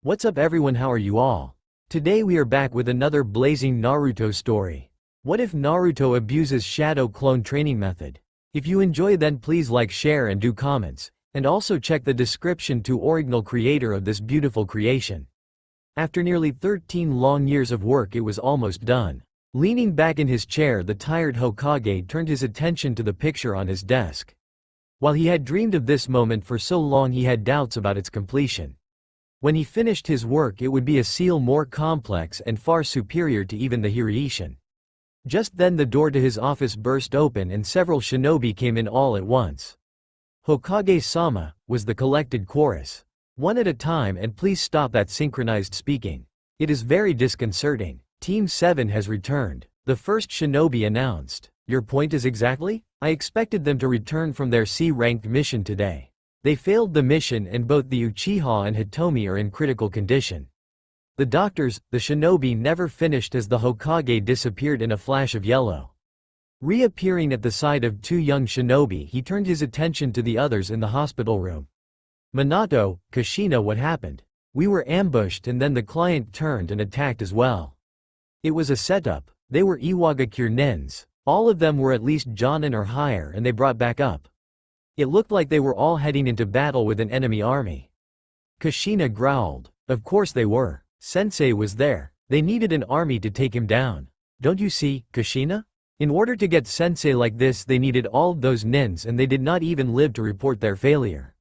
What's up everyone, how are you all? Today we are back with another blazing Naruto story. What if Naruto abuses shadow clone training method? If you enjoy then please like, share and do comments, and also check the description to original creator of this beautiful creation. After nearly 13 long years of work it was almost done. Leaning back in his chair the tired Hokage turned his attention to the picture on his desk. While he had dreamed of this moment for so long he had doubts about its completion. When he finished his work it would be a seal more complex and far superior to even the Hireishin. Just then the door to his office burst open and several shinobi came in all at once. "Hokage-sama," was the collected chorus. "One at a time and please stop that synchronized speaking. It is very disconcerting. Team 7 has returned," the first shinobi announced. "Your point is exactly? I expected them to return from their C-ranked mission today. They failed the mission and both the Uchiha and Hitomi are in critical condition." The doctors, the shinobi never finished as the Hokage disappeared in a flash of yellow. Reappearing at the side of two young shinobi he turned his attention to the others in the hospital room. "Minato, Kushina, what happened? We were ambushed and then the client turned and attacked as well." It was a setup. They were Iwagakure nins. All of them were at least Jonin or higher and they brought back up. It looked like they were all heading into battle with an enemy army. Kushina growled. "Of course they were. Sensei was there. They needed an army to take him down. Don't you see, Kushina? In order to get Sensei like this they needed all those nins and they did not even live to report their failure."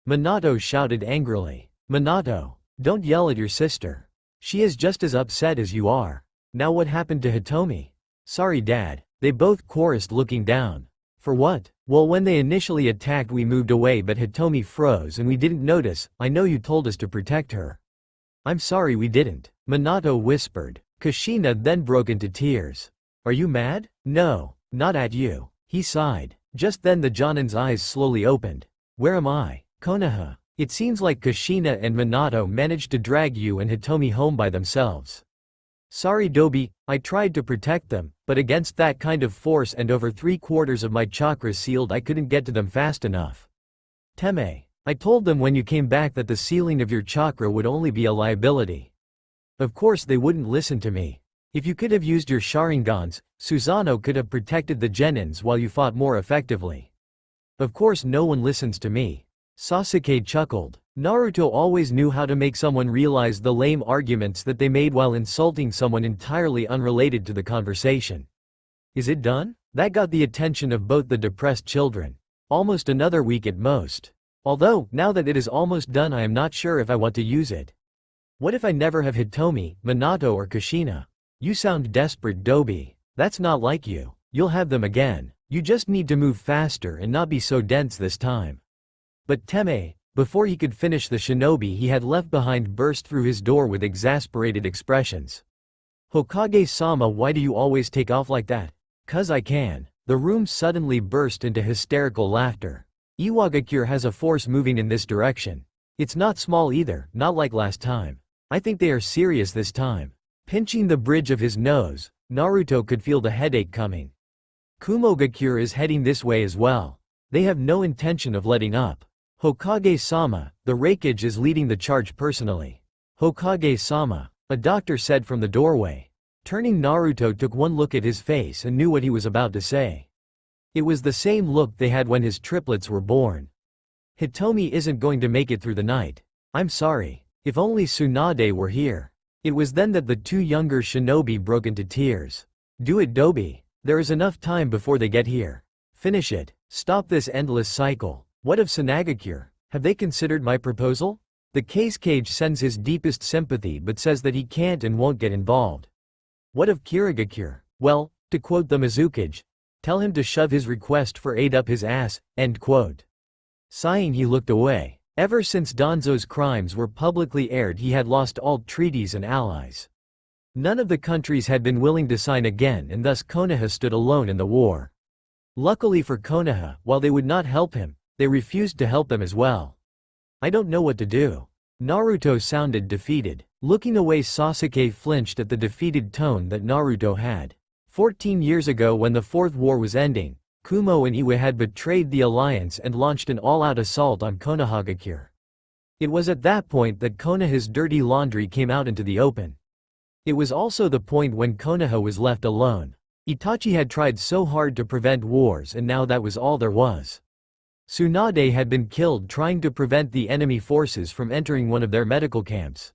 Minato shouted angrily. "Minato, don't yell at your sister. She is just as upset as you are. Now what happened to Hitomi?" "Sorry Dad," they both chorused looking down. "For what?" "Well, when they initially attacked we moved away but Hitomi froze and we didn't notice. I know you told us to protect her." "I'm sorry we didn't," Minato whispered. Kushina then broke into tears. "Are you mad?" "No, not at you." He sighed. Just then the Jonin's eyes slowly opened. "Where am I? Konoha. It seems like Kushina and Minato managed to drag you and Hitomi home by themselves." "Sorry Dobi, I tried to protect them, but against that kind of force and over 3/4 of my chakras sealed I couldn't get to them fast enough. Teme, I told them when you came back that the sealing of your chakra would only be a liability. Of course they wouldn't listen to me. If you could have used your Sharingans, Susanoo could have protected the Genins while you fought more effectively. Of course no one listens to me." Sasuke chuckled. Naruto always knew how to make someone realize the lame arguments that they made while insulting someone entirely unrelated to the conversation. "Is it done?" That got the attention of both the depressed children. "Almost another week at most. Although, now that it is almost done I am not sure if I want to use it. What if I never have Hitomi, Minato or Kushina?" "You sound desperate Dobi. That's not like you. You'll have them again. You just need to move faster and not be so dense this time." But Teme, before he could finish the shinobi he had left behind burst through his door with exasperated expressions. "Hokage-sama, why do you always take off like that?" "'Cause I can." The room suddenly burst into hysterical laughter. "Iwagakure has a force moving in this direction. It's not small either, not like last time. I think they are serious this time." Pinching the bridge of his nose, Naruto could feel the headache coming. "Kumogakure is heading this way as well. They have no intention of letting up. Hokage-sama, the Raikage is leading the charge personally." "Hokage-sama," a doctor said from the doorway. Turning, Naruto took one look at his face and knew what he was about to say. It was the same look they had when his triplets were born. "Hitomi isn't going to make it through the night. I'm sorry. If only Tsunade were here." It was then that the two younger shinobi broke into tears. "Do it Dobi. There is enough time before they get here. Finish it. Stop this endless cycle." "What of Sunagakure? Have they considered my proposal?" The Cage sends his deepest sympathy but says that he can't and won't get involved. "What of Kirigakure? Well, to quote the Mizukage, tell him to shove his request for aid up his ass." End quote. Sighing he looked away. Ever since Danzo's crimes were publicly aired he had lost all treaties and allies. None of the countries had been willing to sign again and thus Konoha stood alone in the war. Luckily for Konoha, while they would not help him, they refused to help them as well. "I don't know what to do." Naruto sounded defeated. Looking away Sasuke flinched at the defeated tone that Naruto had. 14 years ago when the Fourth War was ending, Kumo and Iwa had betrayed the alliance and launched an all-out assault on Konohagakure. It was at that point that Konoha's dirty laundry came out into the open. It was also the point when Konoha was left alone. Itachi had tried so hard to prevent wars, and now that was all there was. Tsunade had been killed trying to prevent the enemy forces from entering one of their medical camps.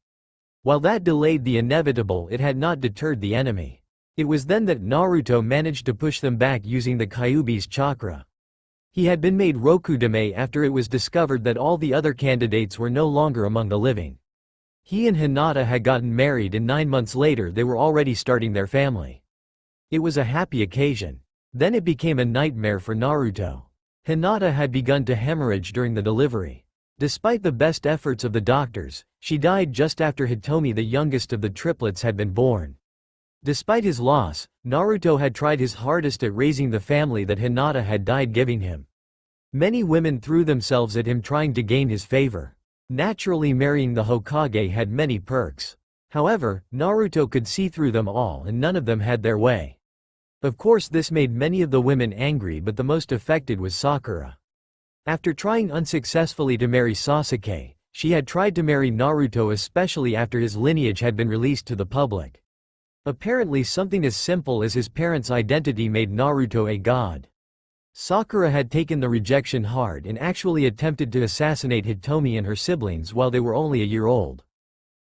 While that delayed the inevitable, it had not deterred the enemy. It was then that Naruto managed to push them back using the Kyuubi's chakra. He had been made Rokudame after it was discovered that all the other candidates were no longer among the living. He and Hinata had gotten married, and 9 months later they were already starting their family. It was a happy occasion. Then it became a nightmare for Naruto. Hinata had begun to hemorrhage during the delivery. Despite the best efforts of the doctors, she died just after Hitomi, the youngest of the triplets, had been born. Despite his loss, Naruto had tried his hardest at raising the family that Hinata had died giving him. Many women threw themselves at him trying to gain his favor. Naturally, marrying the Hokage had many perks. However, Naruto could see through them all, and none of them had their way. Of course, this made many of the women angry, but the most affected was Sakura. After trying unsuccessfully to marry Sasuke, she had tried to marry Naruto, especially after his lineage had been released to the public. Apparently, something as simple as his parents' identity made Naruto a god. Sakura had taken the rejection hard and actually attempted to assassinate Hitomi and her siblings while they were only a year old.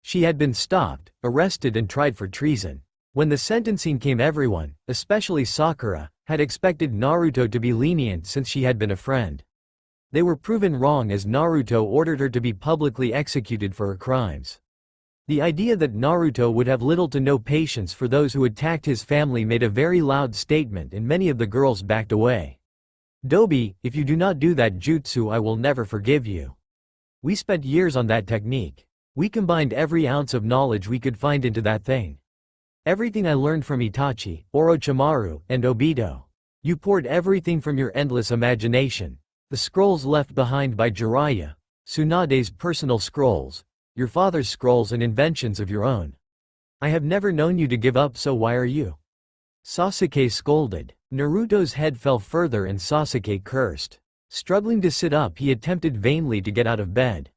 She had been stopped, arrested, and tried for treason. When the sentencing came, everyone, especially Sakura, had expected Naruto to be lenient since she had been a friend. They were proven wrong as Naruto ordered her to be publicly executed for her crimes. The idea that Naruto would have little to no patience for those who attacked his family made a very loud statement, and many of the girls backed away. "Dobi, if you do not do that jutsu, I will never forgive you. We spent years on that technique. We combined every ounce of knowledge we could find into that thing. Everything I learned from Itachi, Orochimaru, and Obito. You poured everything from your endless imagination. The scrolls left behind by Jiraiya, Tsunade's personal scrolls, your father's scrolls, and inventions of your own. I have never known you to give up, so why are you?" Sasuke scolded. Naruto's head fell further and Sasuke cursed. Struggling to sit up, he attempted vainly to get out of bed.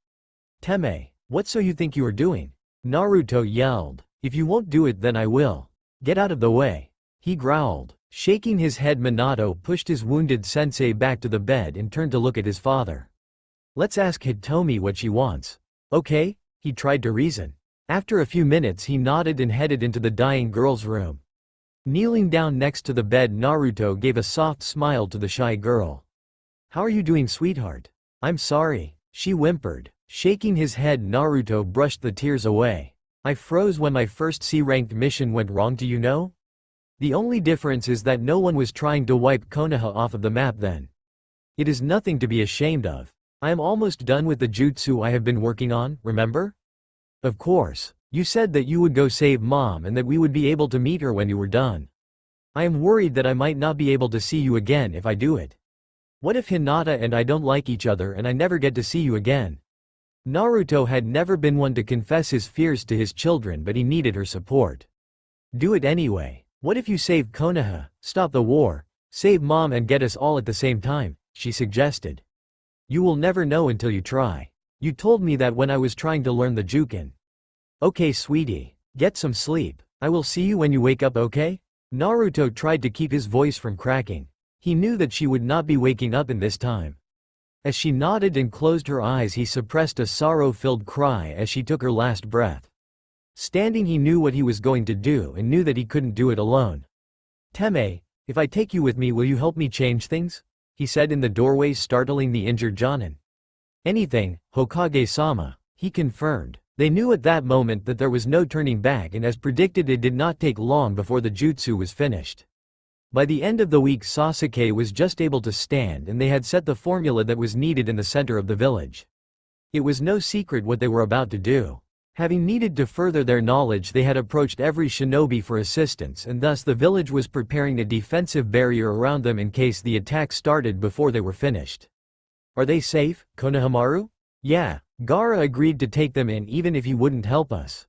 "Teme, what so you think you are doing?" Naruto yelled. "If you won't do it, then I will. Get out of the way," he growled. Shaking his head, Minato pushed his wounded sensei back to the bed and turned to look at his father. "Let's ask Hitomi what she wants." "Okay," he tried to reason. After a few minutes, he nodded and headed into the dying girl's room. Kneeling down next to the bed, Naruto gave a soft smile to the shy girl. "How are you doing, sweetheart?" "I'm sorry," she whimpered. Shaking his head, Naruto brushed the tears away. "I froze when my first C-ranked mission went wrong, do you know? The only difference is that no one was trying to wipe Konoha off of the map then. It is nothing to be ashamed of. I am almost done with the jutsu I have been working on, remember? Of course. You said that you would go save Mom and that we would be able to meet her when you were done. I am worried that I might not be able to see you again if I do it. What if Hinata and I don't like each other and I never get to see you again?" Naruto had never been one to confess his fears to his children, but he needed her support. "Do it anyway. What if you save Konoha, stop the war, save Mom, and get us all at the same time?" she suggested. "You will never know until you try. You told me that when I was trying to learn the Jukin." "Okay, sweetie. Get some sleep. I will see you when you wake up, okay?" Naruto tried to keep his voice from cracking. He knew that she would not be waking up in this time. As she nodded and closed her eyes, he suppressed a sorrow-filled cry as she took her last breath. Standing, he knew what he was going to do and knew that he couldn't do it alone. "Teme, if I take you with me, will you help me change things?" he said in the doorway, startling the injured Jonin. "Anything, Hokage-sama," he confirmed. They knew at that moment that there was no turning back, and as predicted, it did not take long before the jutsu was finished. By the end of the week, Sasuke was just able to stand, and they had set the formula that was needed in the center of the village. It was no secret what they were about to do. Having needed to further their knowledge, they had approached every shinobi for assistance, and thus the village was preparing a defensive barrier around them in case the attack started before they were finished. "Are they safe, Konohamaru?" "Yeah." Gaara agreed to take them in even if he wouldn't help us.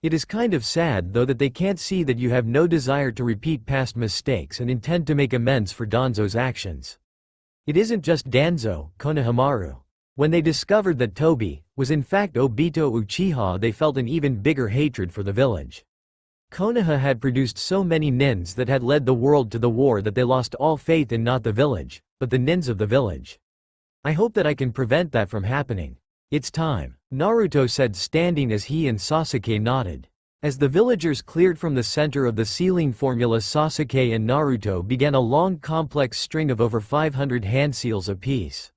"It is kind of sad though that they can't see that you have no desire to repeat past mistakes and intend to make amends for Danzo's actions." "It isn't just Danzo, Konohamaru. When they discovered that Tobi was in fact Obito Uchiha, they felt an even bigger hatred for the village. Konoha had produced so many nins that had led the world to the war that they lost all faith in not the village, but the nins of the village. I hope that I can prevent that from happening. It's time, Naruto said, standing as he and Sasuke nodded. As the villagers cleared from the center of the sealing formula, Sasuke and Naruto began a long complex string of over 500 hand seals apiece.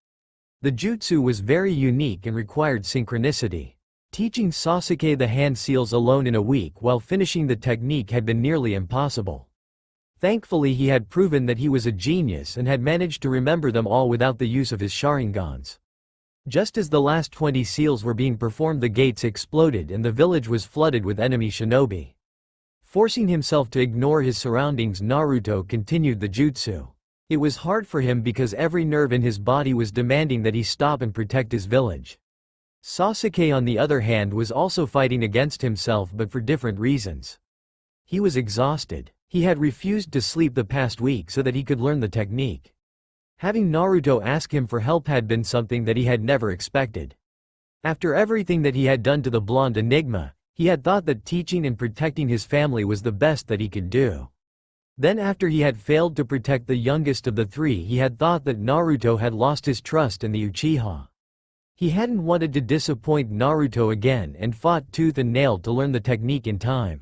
The jutsu was very unique and required synchronicity. Teaching Sasuke the hand seals alone in a week while finishing the technique had been nearly impossible. Thankfully, he had proven that he was a genius and had managed to remember them all without the use of his Sharingans. Just as the last 20 seals were being performed, the gates exploded and the village was flooded with enemy shinobi. Forcing himself to ignore his surroundings, Naruto continued the jutsu. It was hard for him because every nerve in his body was demanding that he stop and protect his village. Sasuke, on the other hand, was also fighting against himself, but for different reasons. He was exhausted. He had refused to sleep the past week so that he could learn the technique. Having Naruto ask him for help had been something that he had never expected. After everything that he had done to the blonde enigma, he had thought that teaching and protecting his family was the best that he could do. Then, after he had failed to protect the youngest of the three, he had thought that Naruto had lost his trust in the Uchiha. He hadn't wanted to disappoint Naruto again and fought tooth and nail to learn the technique in time.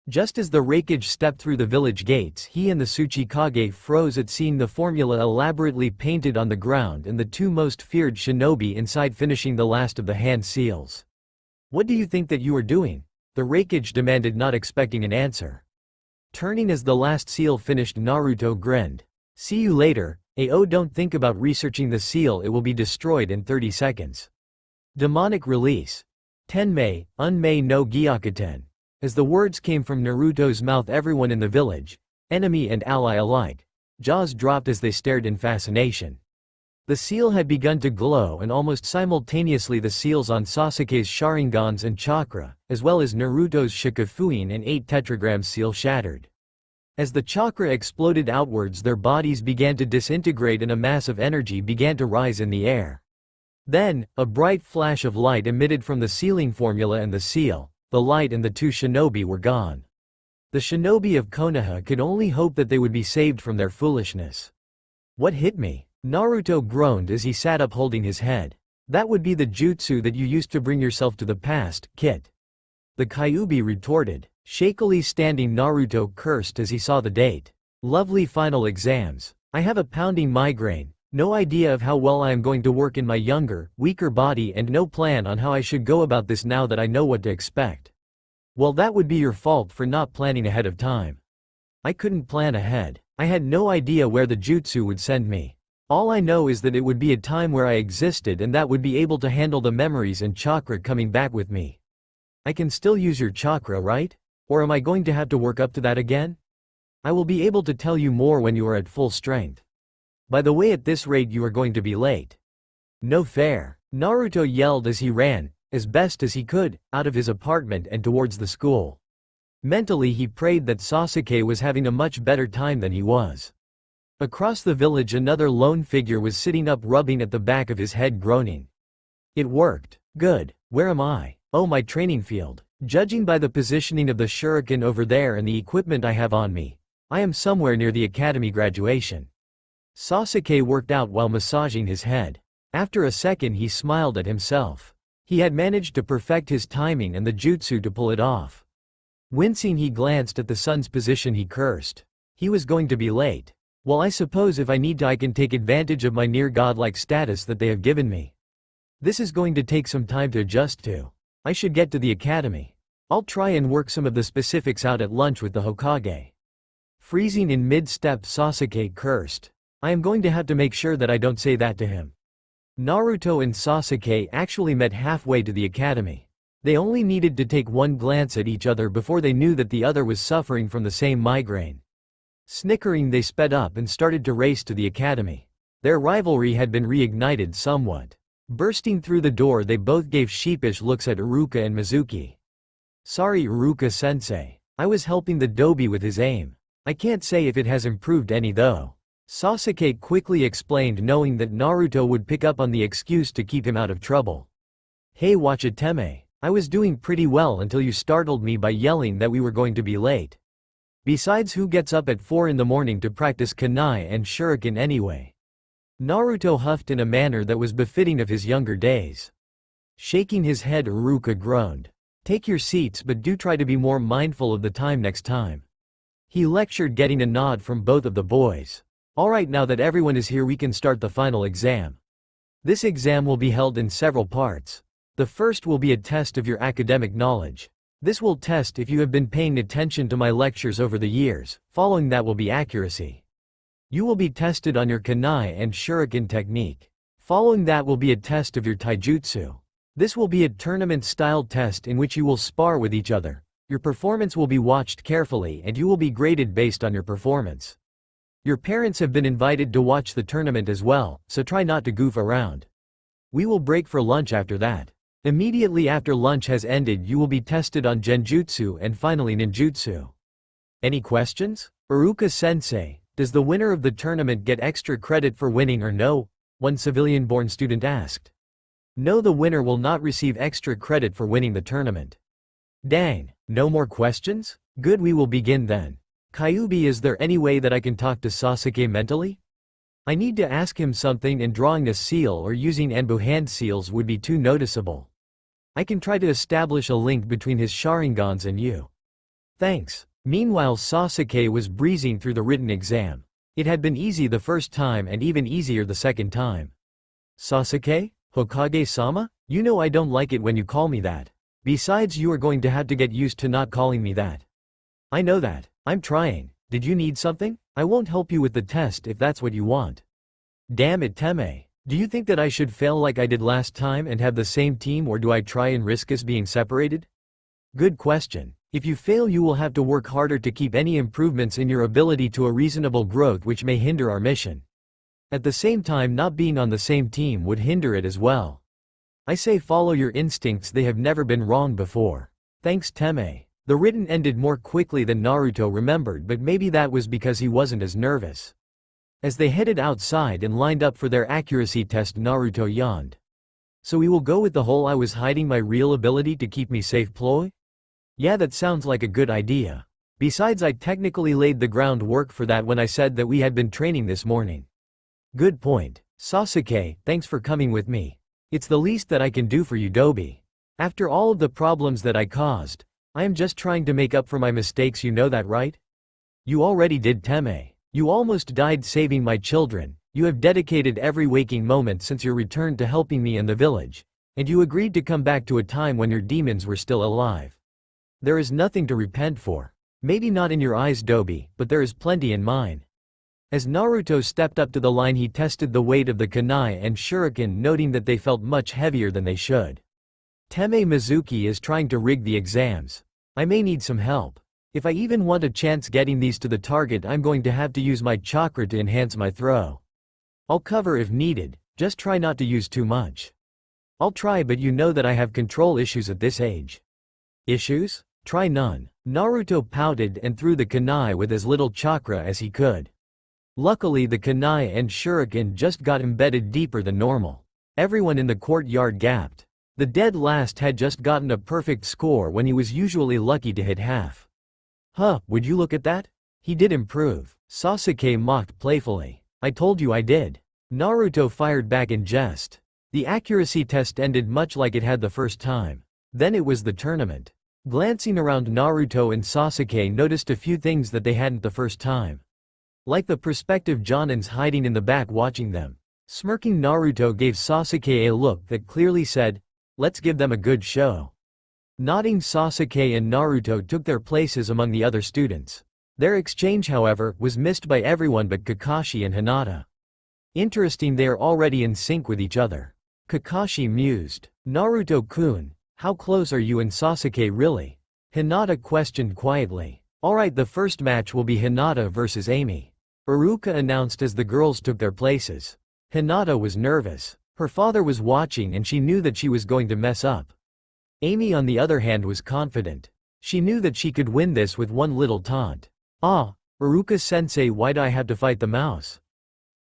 Just as the Raikage stepped through the village gates, he and the Tsuchikage froze at seeing the formula elaborately painted on the ground and the two most feared shinobi inside finishing the last of the hand seals. "What do you think that you are doing?" the Raikage demanded, not expecting an answer. Turning as the last seal finished, Naruto grinned. "See you later. Don't think about researching the seal, it will be destroyed in 30 seconds. Demonic release. Tenmei, Unmei no Gyakuten." As the words came from Naruto's mouth, everyone in the village, enemy and ally alike, jaws dropped as they stared in fascination. The seal had begun to glow, and almost simultaneously the seals on Sasuke's Sharingans and chakra, as well as Naruto's Shikafuin and 8 tetragram seal, shattered. As the chakra exploded outwards, their bodies began to disintegrate and a mass of energy began to rise in the air. Then, a bright flash of light emitted from the sealing formula and the seal. The light and the two shinobi were gone. The shinobi of Konoha could only hope that they would be saved from their foolishness. "What hit me?" Naruto groaned as he sat up, holding his head. "That would be the jutsu that you used to bring yourself to the past, Kit." The Kyuubi retorted. Shakily standing, Naruto cursed as he saw the date. "Lovely final exams. I have a pounding migraine. No idea of how well I am going to work in my younger, weaker body, and no plan on how I should go about this now that I know what to expect." "Well, that would be your fault for not planning ahead of time." "I couldn't plan ahead. I had no idea where the jutsu would send me. All I know is that it would be a time where I existed and that would be able to handle the memories and chakra coming back with me." "I can still use your chakra, right? Or am I going to have to work up to that again?" "I will be able to tell you more when you are at full strength. By the way, at this rate you are going to be late." "No fair," Naruto yelled as he ran, as best as he could, out of his apartment and towards the school. Mentally he prayed that Sasuke was having a much better time than he was. Across the village another lone figure was sitting up, rubbing at the back of his head, groaning. "It worked. Good. Where am I? Oh, my training field. Judging by the positioning of the shuriken over there and the equipment I have on me, I am somewhere near the academy graduation." Sasuke worked out while massaging his head. After a second he smiled at himself. He had managed to perfect his timing and the jutsu to pull it off. Wincing, he glanced at the sun's position. He cursed. He was going to be late. Well, I suppose if I need to I can take advantage of my near godlike status that they have given me. This is going to take some time to adjust to. I should get to the academy. I'll try and work some of the specifics out at lunch with the Hokage. Freezing in mid-step, Sasuke cursed. I am going to have to make sure that I don't say that to him. Naruto and Sasuke actually met halfway to the academy. They only needed to take one glance at each other before they knew that the other was suffering from the same migraine. Snickering, they sped up and started to race to the academy. Their rivalry had been reignited somewhat. Bursting through the door, they both gave sheepish looks at Iruka and Mizuki. "Sorry, Iruka-sensei. I was helping the Dobi with his aim. I can't say if it has improved any though." Sasuke quickly explained, knowing that Naruto would pick up on the excuse to keep him out of trouble. Hey, watch it, Teme. I was doing pretty well until you startled me by yelling that we were going to be late. Besides, who gets up at 4 in the morning to practice kunai and shuriken anyway? Naruto huffed in a manner that was befitting of his younger days. Shaking his head, Iruka groaned. Take your seats, but do try to be more mindful of the time next time. He lectured, getting a nod from both of the boys. Alright, now that everyone is here, we can start the final exam. This exam will be held in several parts. The first will be a test of your academic knowledge. This will test if you have been paying attention to my lectures over the years. Following that will be accuracy. You will be tested on your kunai and shuriken technique. Following that will be a test of your taijutsu. This will be a tournament-style test in which you will spar with each other. Your performance will be watched carefully and you will be graded based on your performance. Your parents have been invited to watch the tournament as well, so try not to goof around. We will break for lunch after that. Immediately after lunch has ended, you will be tested on genjutsu and finally ninjutsu. Any questions? Iruka-sensei, does the winner of the tournament get extra credit for winning or no? One civilian-born student asked. No, the winner will not receive extra credit for winning the tournament. Dang, no more questions? Good, we will begin then. Kyuubi, is there any way that I can talk to Sasuke mentally? I need to ask him something, and drawing a seal or using Anbu hand seals would be too noticeable. I can try to establish a link between his Sharingans and you. Thanks. Meanwhile, Sasuke was breezing through the written exam. It had been easy the first time and even easier the second time. Sasuke? Hokage-sama? You know I don't like it when you call me that. Besides, you are going to have to get used to not calling me that. I know that. I'm trying. Did you need something? I won't help you with the test if that's what you want. Damn it, Teme. Do you think that I should fail like I did last time and have the same team, or do I try and risk us being separated? Good question. If you fail, you will have to work harder to keep any improvements in your ability to a reasonable growth, which may hinder our mission. At the same time, not being on the same team would hinder it as well. I say follow your instincts, they have never been wrong before. Thanks, Teme. The written ended more quickly than Naruto remembered, but maybe that was because he wasn't as nervous. As they headed outside and lined up for their accuracy test, Naruto yawned. So we will go with the whole "I was hiding my real ability to keep me safe" ploy? Yeah, that sounds like a good idea. Besides, I technically laid the groundwork for that when I said that we had been training this morning. Good point. Sasuke, thanks for coming with me. It's the least that I can do for you, Dobi. After all of the problems that I caused, I am just trying to make up for my mistakes, you know that, right? You already did, Teme. You almost died saving my children. You have dedicated every waking moment since your return to helping me and the village. And you agreed to come back to a time when your demons were still alive. There is nothing to repent for. Maybe not in your eyes, Dobi, but there is plenty in mine. As Naruto stepped up to the line, he tested the weight of the kunai and shuriken, noting that they felt much heavier than they should. Teme Mizuki is trying to rig the exams. I may need some help. If I even want a chance getting these to the target, I'm going to have to use my chakra to enhance my throw. I'll cover if needed, just try not to use too much. I'll try, but you know that I have control issues at this age. Issues? Try none. Naruto pouted and threw the kunai with as little chakra as he could. Luckily, the kunai and shuriken just got embedded deeper than normal. Everyone in the courtyard gasped. The dead last had just gotten a perfect score when he was usually lucky to hit half. Huh, would you look at that? He did improve. Sasuke mocked playfully. I told you I did. Naruto fired back in jest. The accuracy test ended much like it had the first time. Then it was the tournament. Glancing around, Naruto and Sasuke noticed a few things that they hadn't the first time. Like the prospective Jonins hiding in the back watching them. Smirking, Naruto gave Sasuke a look that clearly said, "Let's give them a good show." Nodding, Sasuke and Naruto took their places among the other students. Their exchange, however, was missed by everyone but Kakashi and Hinata. Interesting, they are already in sync with each other. Kakashi mused. Naruto-kun, how close are you and Sasuke really? Hinata questioned quietly. Alright, the first match will be Hinata versus Amy. Iruka announced as the girls took their places. Hinata was nervous. Her father was watching and she knew that she was going to mess up. Amy, on the other hand, was confident. She knew that she could win this with one little taunt. Ah, Iruka-sensei, why do I have to fight the mouse?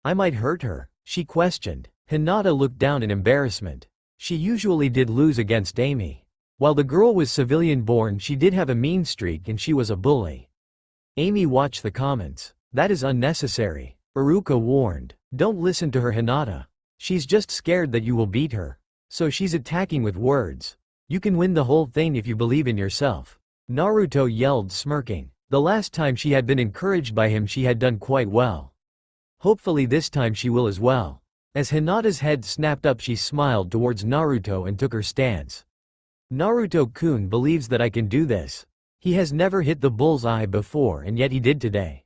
I might hurt her, she questioned. Hinata looked down in embarrassment. She usually did lose against Amy. While the girl was civilian-born, she did have a mean streak and she was a bully. Amy watched the comments. That is unnecessary, Iruka warned. Don't listen to her, Hinata. She's just scared that you will beat her. So she's attacking with words. You can win the whole thing if you believe in yourself. Naruto yelled, smirking. The last time she had been encouraged by him she had done quite well. Hopefully this time she will as well. As Hinata's head snapped up she smiled towards Naruto and took her stance. Naruto-kun believes that I can do this. He has never hit the bullseye before and yet he did today.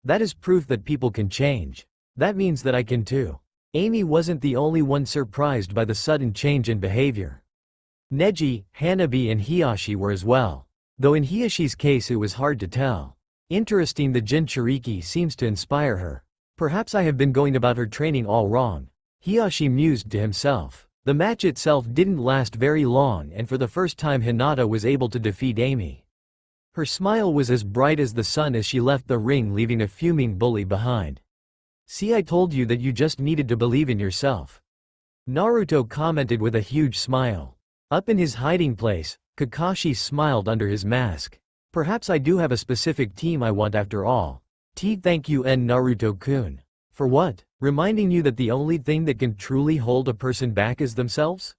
That is proof that people can change. That means that I can too. Amy wasn't the only one surprised by the sudden change in behavior. Neji, Hanabi and Hiyashi were as well. Though in Hiyashi's case it was hard to tell. Interesting, the Jinchuriki seems to inspire her. Perhaps I have been going about her training all wrong. Hiyashi mused to himself. The match itself didn't last very long and for the first time Hinata was able to defeat Amy. Her smile was as bright as the sun as she left the ring, leaving a fuming bully behind. See, I told you that you just needed to believe in yourself. Naruto commented with a huge smile. Up in his hiding place, Kakashi smiled under his mask. Perhaps I do have a specific team I want after all. Thank you Naruto-kun. For what? Reminding you that the only thing that can truly hold a person back is themselves?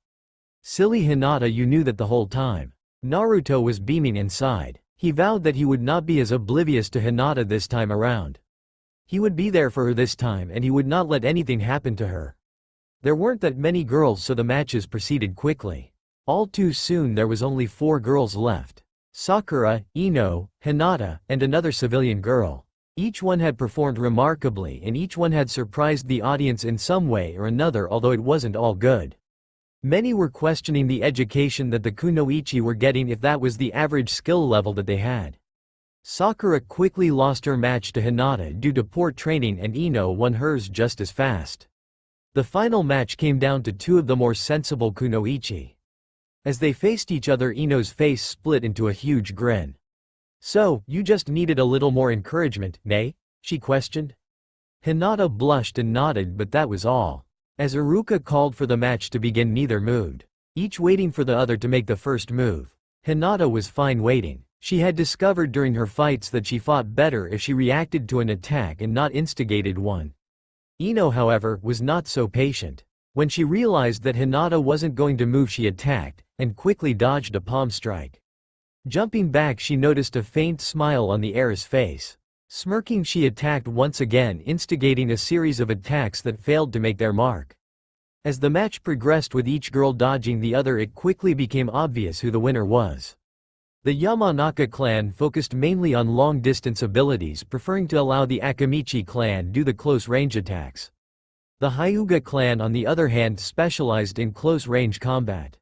Silly Hinata, you knew that the whole time. Naruto was beaming inside. He vowed that he would not be as oblivious to Hinata this time around. He would be there for her this time and he would not let anything happen to her. There weren't that many girls, so the matches proceeded quickly. All too soon there was only 4 girls left. Sakura, Ino, Hinata, and another civilian girl. Each one had performed remarkably and each one had surprised the audience in some way or another, although it wasn't all good. Many were questioning the education that the kunoichi were getting, if that was the average skill level that they had. Sakura quickly lost her match to Hinata due to poor training and Ino won hers just as fast. The final match came down to 2 of the more sensible kunoichi. As they faced each other, Ino's face split into a huge grin. So, you just needed a little more encouragement, nay? She questioned. Hinata blushed and nodded, but that was all. As Iruka called for the match to begin, neither moved, each waiting for the other to make the first move. Hinata was fine waiting. She had discovered during her fights that she fought better if she reacted to an attack and not instigated one. Ino, however, was not so patient. When she realized that Hinata wasn't going to move, she attacked, and quickly dodged a palm strike. Jumping back, she noticed a faint smile on the heir's face. Smirking, she attacked once again, instigating a series of attacks that failed to make their mark. As the match progressed with each girl dodging the other, it quickly became obvious who the winner was. The Yamanaka clan focused mainly on long-distance abilities, preferring to allow the Akamichi clan do the close-range attacks. The Hyuga clan, on the other hand, specialized in close-range combat.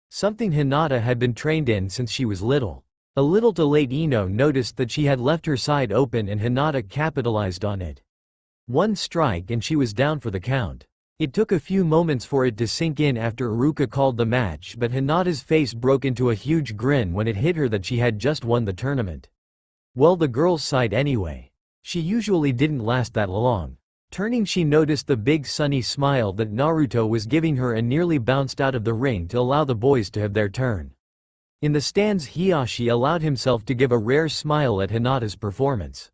Something Hinata had been trained in since she was little. A little too late, Ino noticed that she had left her side open and Hinata capitalized on it. One strike and she was down for the count. It took a few moments for it to sink in after Iruka called the match, but Hinata's face broke into a huge grin when it hit her that she had just won the tournament. Well, the girls' side anyway. She usually didn't last that long. Turning, she noticed the big sunny smile that Naruto was giving her and nearly bounced out of the ring to allow the boys to have their turn. In the stands, Hiyashi allowed himself to give a rare smile at Hinata's performance.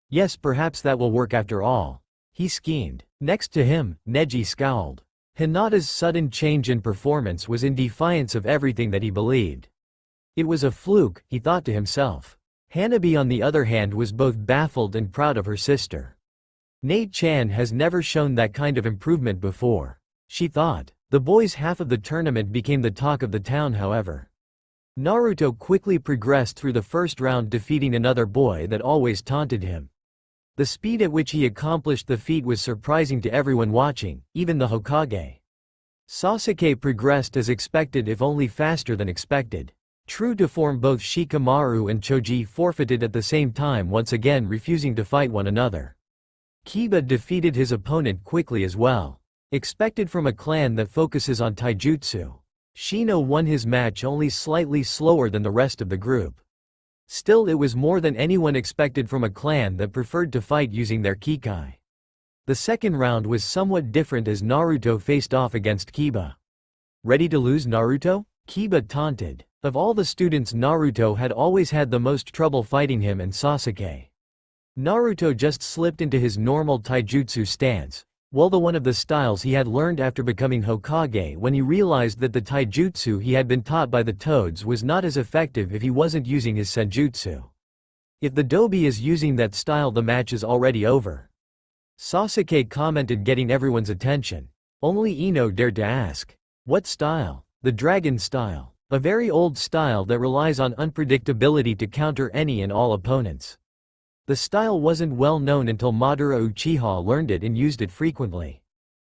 Yes, perhaps that will work after all. He schemed. Next to him, Neji scowled. Hinata's sudden change in performance was in defiance of everything that he believed. It was a fluke, he thought to himself. Hanabi, on the other hand, was both baffled and proud of her sister. Nate-chan has never shown that kind of improvement before, she thought. The boys' half of the tournament became the talk of the town, however. Naruto quickly progressed through the first round, defeating another boy that always taunted him. The speed at which he accomplished the feat was surprising to everyone watching, even the Hokage. Sasuke progressed as expected, if only faster than expected. True to form, both Shikamaru and Choji forfeited at the same time, once again refusing to fight one another. Kiba defeated his opponent quickly as well. Expected from a clan that focuses on taijutsu. Shino won his match only slightly slower than the rest of the group. Still, it was more than anyone expected from a clan that preferred to fight using their Kikai. The second round was somewhat different as Naruto faced off against Kiba. Ready to lose, Naruto? Kiba taunted. Of all the students, Naruto had always had the most trouble fighting him and Sasuke. Naruto just slipped into his normal taijutsu stance, well, the one of the styles he had learned after becoming Hokage, when he realized that the taijutsu he had been taught by the Toads was not as effective if he wasn't using his senjutsu. If the Dobi is using that style, the match is already over. Sasuke commented, getting everyone's attention. Only Ino dared to ask. What style? The dragon style. A very old style that relies on unpredictability to counter any and all opponents. The style wasn't well known until Madara Uchiha learned it and used it frequently.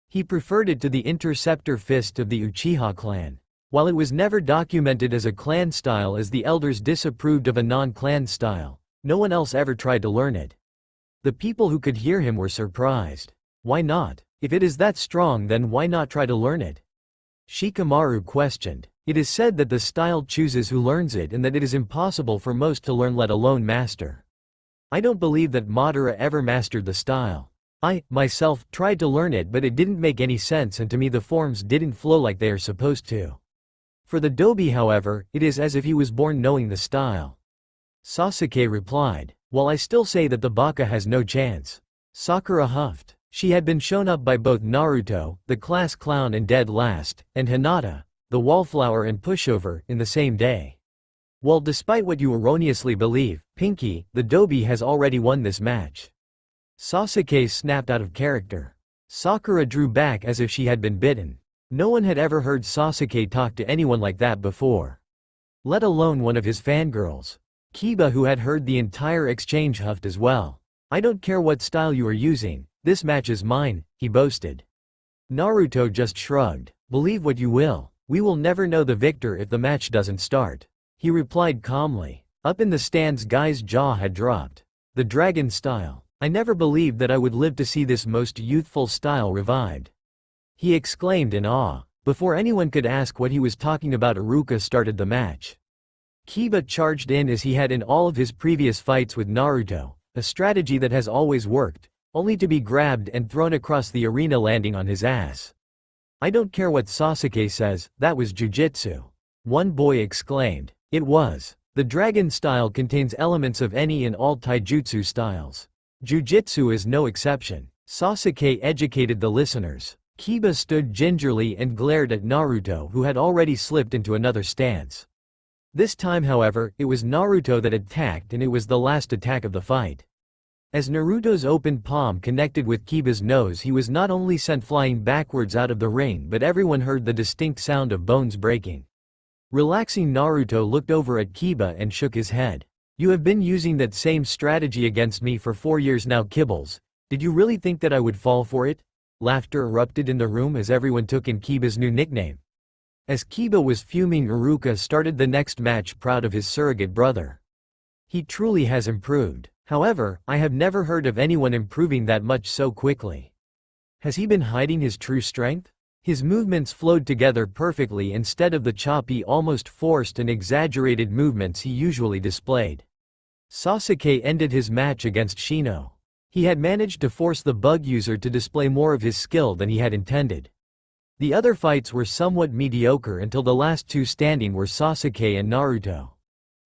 He preferred it to the Interceptor Fist of the Uchiha clan. While it was never documented as a clan style as the elders disapproved of a non-clan style, no one else ever tried to learn it. The people who could hear him were surprised. Why not? If it is that strong, then why not try to learn it? Shikamaru questioned. It is said that the style chooses who learns it and that it is impossible for most to learn, let alone master. I don't believe that Madara ever mastered the style. I, myself, tried to learn it, but it didn't make any sense, and to me the forms didn't flow like they are supposed to. For the Dobi, however, it is as if he was born knowing the style. Sasuke replied. While I still say that the Baka has no chance. Sakura huffed. She had been shown up by both Naruto, the class clown and dead last, and Hinata, the wallflower and pushover, in the same day. Well, despite what you erroneously believe, Pinky, the Dobi has already won this match. Sasuke snapped out of character. Sakura drew back as if she had been bitten. No one had ever heard Sasuke talk to anyone like that before. Let alone one of his fangirls. Kiba, who had heard the entire exchange, huffed as well. I don't care what style you are using, this match is mine, he boasted. Naruto just shrugged. Believe what you will, we will never know the victor if the match doesn't start. He replied calmly. Up in the stands, Guy's jaw had dropped. The dragon style. I never believed that I would live to see this most youthful style revived. He exclaimed in awe. Before anyone could ask what he was talking about, Iruka started the match. Kiba charged in as he had in all of his previous fights with Naruto, a strategy that has always worked, only to be grabbed and thrown across the arena, landing on his ass. I don't care what Sasuke says, that was jujitsu. One boy exclaimed. It was. The dragon style contains elements of any and all taijutsu styles. Jujitsu is no exception. Sasuke educated the listeners. Kiba stood gingerly and glared at Naruto, who had already slipped into another stance. This time, however, it was Naruto that attacked, and it was the last attack of the fight. As Naruto's open palm connected with Kiba's nose, he was not only sent flying backwards out of the ring, but everyone heard the distinct sound of bones breaking. Relaxing, Naruto looked over at Kiba and shook his head. You have been using that same strategy against me for 4 years now, Kibbles. Did you really think that I would fall for it? Laughter erupted in the room as everyone took in Kiba's new nickname. As Kiba was fuming, Iruka started the next match, proud of his surrogate brother. He truly has improved. However, I have never heard of anyone improving that much so quickly. Has he been hiding his true strength? His movements flowed together perfectly instead of the choppy, almost forced and exaggerated movements he usually displayed. Sasuke ended his match against Shino. He had managed to force the bug user to display more of his skill than he had intended. The other fights were somewhat mediocre until the last two standing were Sasuke and Naruto.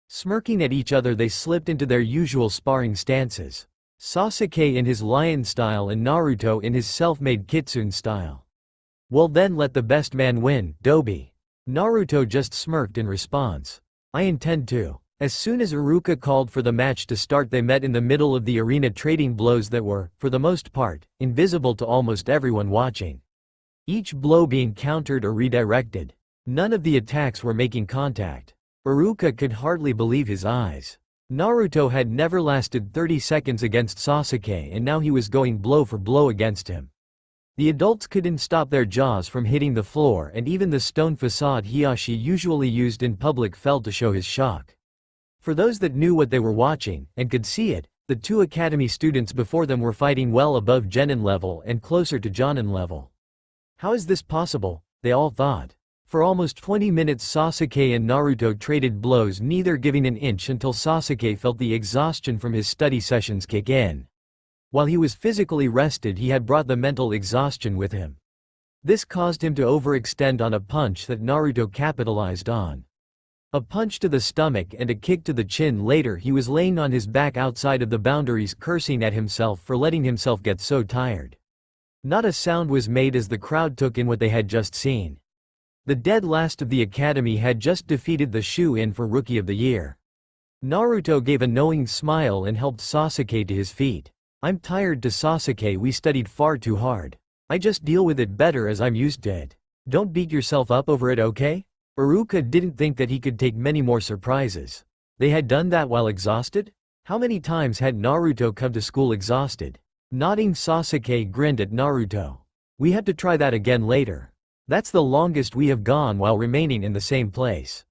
Smirking at each other, they slipped into their usual sparring stances. Sasuke in his lion style and Naruto in his self-made kitsune style. Well then, let the best man win, Dobi. Naruto just smirked in response. I intend to. As soon as Iruka called for the match to start, they met in the middle of the arena, trading blows that were, for the most part, invisible to almost everyone watching. Each blow being countered or redirected. None of the attacks were making contact. Iruka could hardly believe his eyes. Naruto had never lasted 30 seconds against Sasuke, and now he was going blow for blow against him. The adults couldn't stop their jaws from hitting the floor, and even the stone facade Hiyashi usually used in public fell to show his shock. For those that knew what they were watching, and could see it, the two academy students before them were fighting well above Genin level and closer to Jonin level. How is this possible? They all thought. For almost 20 minutes Sasuke and Naruto traded blows, neither giving an inch, until Sasuke felt the exhaustion from his study sessions kick in. While he was physically rested, he had brought the mental exhaustion with him. This caused him to overextend on a punch that Naruto capitalized on. A punch to the stomach and a kick to the chin. Later he was laying on his back outside of the boundaries, cursing at himself for letting himself get so tired. Not a sound was made as the crowd took in what they had just seen. The dead last of the academy had just defeated the shoe-in for Rookie of the Year. Naruto gave a knowing smile and helped Sasuke to his feet. "I'm tired to Sasuke, we studied far too hard. I just deal with it better as I'm used to it. Don't beat yourself up over it, okay?" Iruka didn't think that he could take many more surprises. They had done that while exhausted? How many times had Naruto come to school exhausted? Nodding, Sasuke grinned at Naruto. "We have to try that again later. That's the longest we have gone while remaining in the same place."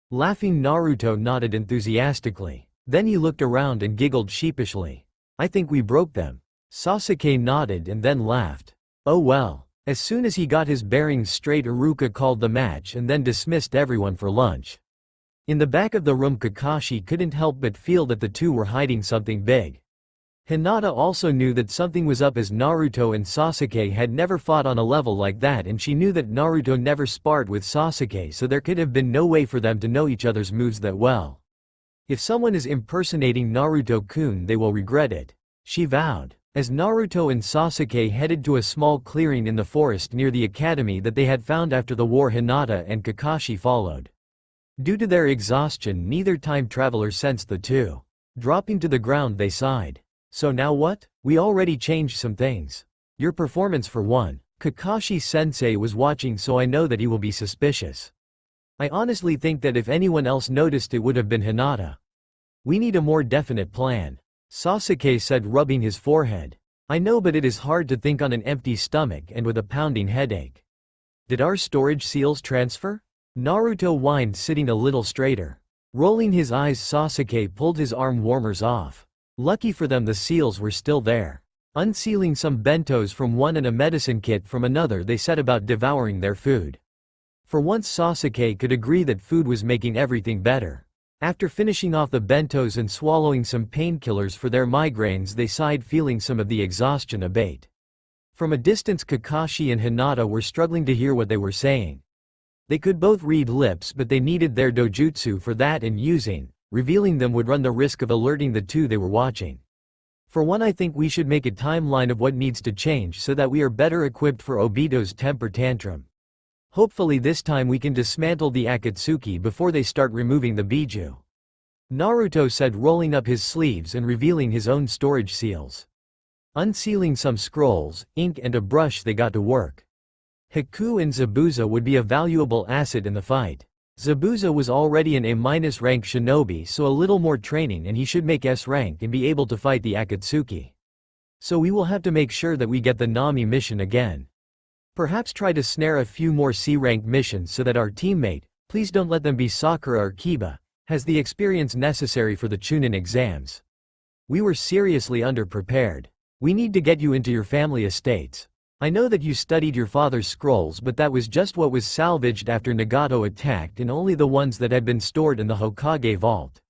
Laughing, Naruto nodded enthusiastically. Then he looked around and giggled sheepishly. "I think we broke them." Sasuke nodded and then laughed. "Oh well." As soon as he got his bearings straight, Iruka called the match and then dismissed everyone for lunch. In the back of the room, Kakashi couldn't help but feel that the two were hiding something big. Hinata also knew that something was up, as Naruto and Sasuke had never fought on a level like that, and she knew that Naruto never sparred with Sasuke, so there could have been no way for them to know each other's moves that well. If someone is impersonating Naruto-kun, they will regret it, she vowed. As Naruto and Sasuke headed to a small clearing in the forest near the academy that they had found after the war, Hinata and Kakashi followed. Due to their exhaustion, neither time traveler sensed the two. Dropping to the ground, they sighed. "So now what? We already changed some things. Your performance for one. Kakashi-sensei was watching, so I know that he will be suspicious. I honestly think that if anyone else noticed, it would have been Hinata. We need a more definite plan," Sasuke said, rubbing his forehead. "I know, but it is hard to think on an empty stomach and with a pounding headache." "Did our storage seals transfer?" Naruto whined, sitting a little straighter. Rolling his eyes, Sasuke pulled his arm warmers off. Lucky for them, the seals were still there. Unsealing some bentos from one and a medicine kit from another, they set about devouring their food. For once, Sasuke could agree that food was making everything better. After finishing off the bentos and swallowing some painkillers for their migraines, they sighed, feeling some of the exhaustion abate. From a distance, Kakashi and Hinata were struggling to hear what they were saying. They could both read lips, but they needed their dojutsu for that, and revealing them would run the risk of alerting the two they were watching. "For one, I think we should make a timeline of what needs to change so that we are better equipped for Obito's temper tantrum. Hopefully this time we can dismantle the Akatsuki before they start removing the Biju," Naruto said, rolling up his sleeves and revealing his own storage seals. Unsealing some scrolls, ink and a brush, they got to work. Haku and Zabuza would be a valuable asset in the fight. Zabuza was already an A- rank shinobi, so a little more training and he should make S rank and be able to fight the Akatsuki. So we will have to make sure that we get the Nami mission again. Perhaps try to snare a few more C rank missions so that our teammate, please don't let them be Sakura or Kiba, has the experience necessary for the Chunin exams. We were seriously underprepared. We need to get you into your family estates. I know that you studied your father's scrolls, but that was just what was salvaged after Nagato attacked, and only the ones that had been stored in the Hokage vault.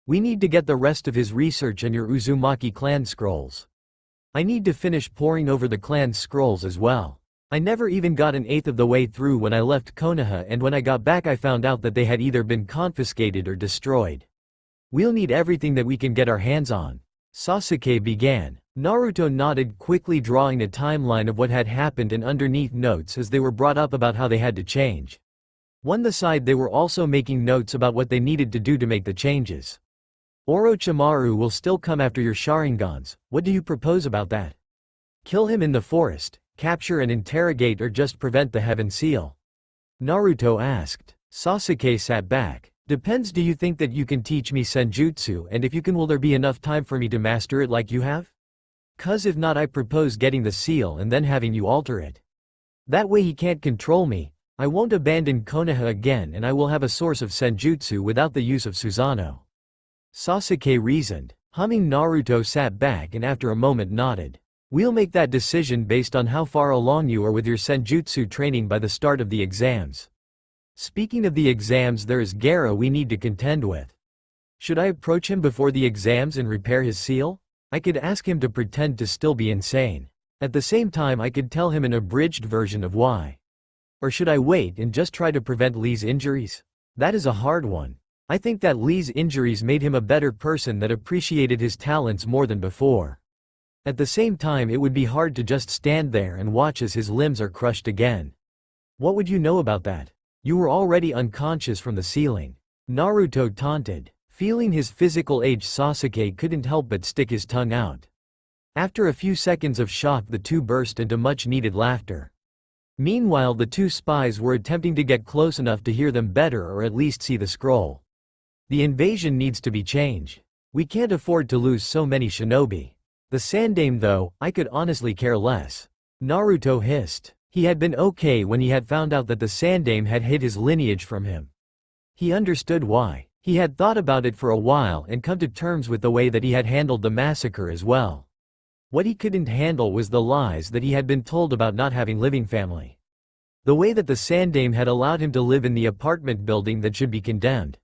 We need to get the rest of his research and your Uzumaki clan scrolls. I need to finish poring over the clan scrolls as well. I never even got an eighth of the way through when I left Konoha, and when I got back I found out that they had either been confiscated or destroyed. We'll need everything that we can get our hands on," Sasuke began. Naruto nodded, quickly drawing a timeline of what had happened and underneath notes as they were brought up about how they had to change. On the side they were also making notes about what they needed to do to make the changes. "Orochimaru will still come after your Sharingans. What do you propose about that? Kill him in the forest, capture and interrogate, or just prevent the Heaven Seal?" Naruto asked. Sasuke sat back. "Depends. Do you think that you can teach me senjutsu, and if you can, will there be enough time for me to master it like you have? 'Cause if not, I propose getting the seal and then having you alter it. That way he can't control me. I won't abandon Konoha again, and I will have a source of senjutsu without the use of Susanoo," Sasuke reasoned. Humming, Naruto sat back and after a moment nodded. "We'll make that decision based on how far along you are with your senjutsu training by the start of the exams. Speaking of the exams, there is Gaara we need to contend with. Should I approach him before the exams and repair his seal?" I could ask him to pretend to still be insane. At the same time I could tell him an abridged version of why. Or should I wait and just try to prevent Lee's injuries? That is a hard one. I think that Lee's injuries made him a better person that appreciated his talents more than before. At the same time it would be hard to just stand there and watch as his limbs are crushed again. What would you know about that? You were already unconscious from the ceiling. Naruto taunted. Feeling his physical age, Sasuke couldn't help but stick his tongue out. After a few seconds of shock the two burst into much-needed laughter. Meanwhile the two spies were attempting to get close enough to hear them better or at least see the scroll. The invasion needs to be changed. We can't afford to lose so many shinobi. The Sandaime though, I could honestly care less. Naruto hissed. He had been okay when he had found out that the Sandaime had hid his lineage from him. He understood why. He had thought about it for a while and come to terms with the way that he had handled the massacre as well. What he couldn't handle was the lies that he had been told about not having living family. The way that the Sandaime had allowed him to live in the apartment building that should be condemned.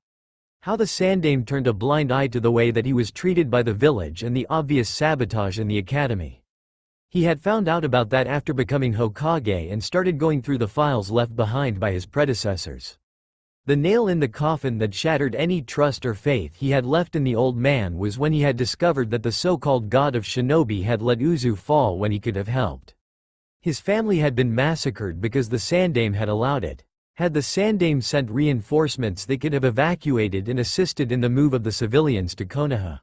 How the Sandaime turned a blind eye to the way that he was treated by the village and the obvious sabotage in the academy. He had found out about that after becoming Hokage and started going through the files left behind by his predecessors. The nail in the coffin that shattered any trust or faith he had left in the old man was when he had discovered that the so-called god of shinobi had let Uzu fall when he could have helped. His family had been massacred because the Sandaime had allowed it. Had the Sandaime sent reinforcements they could have evacuated and assisted in the move of the civilians to Konoha.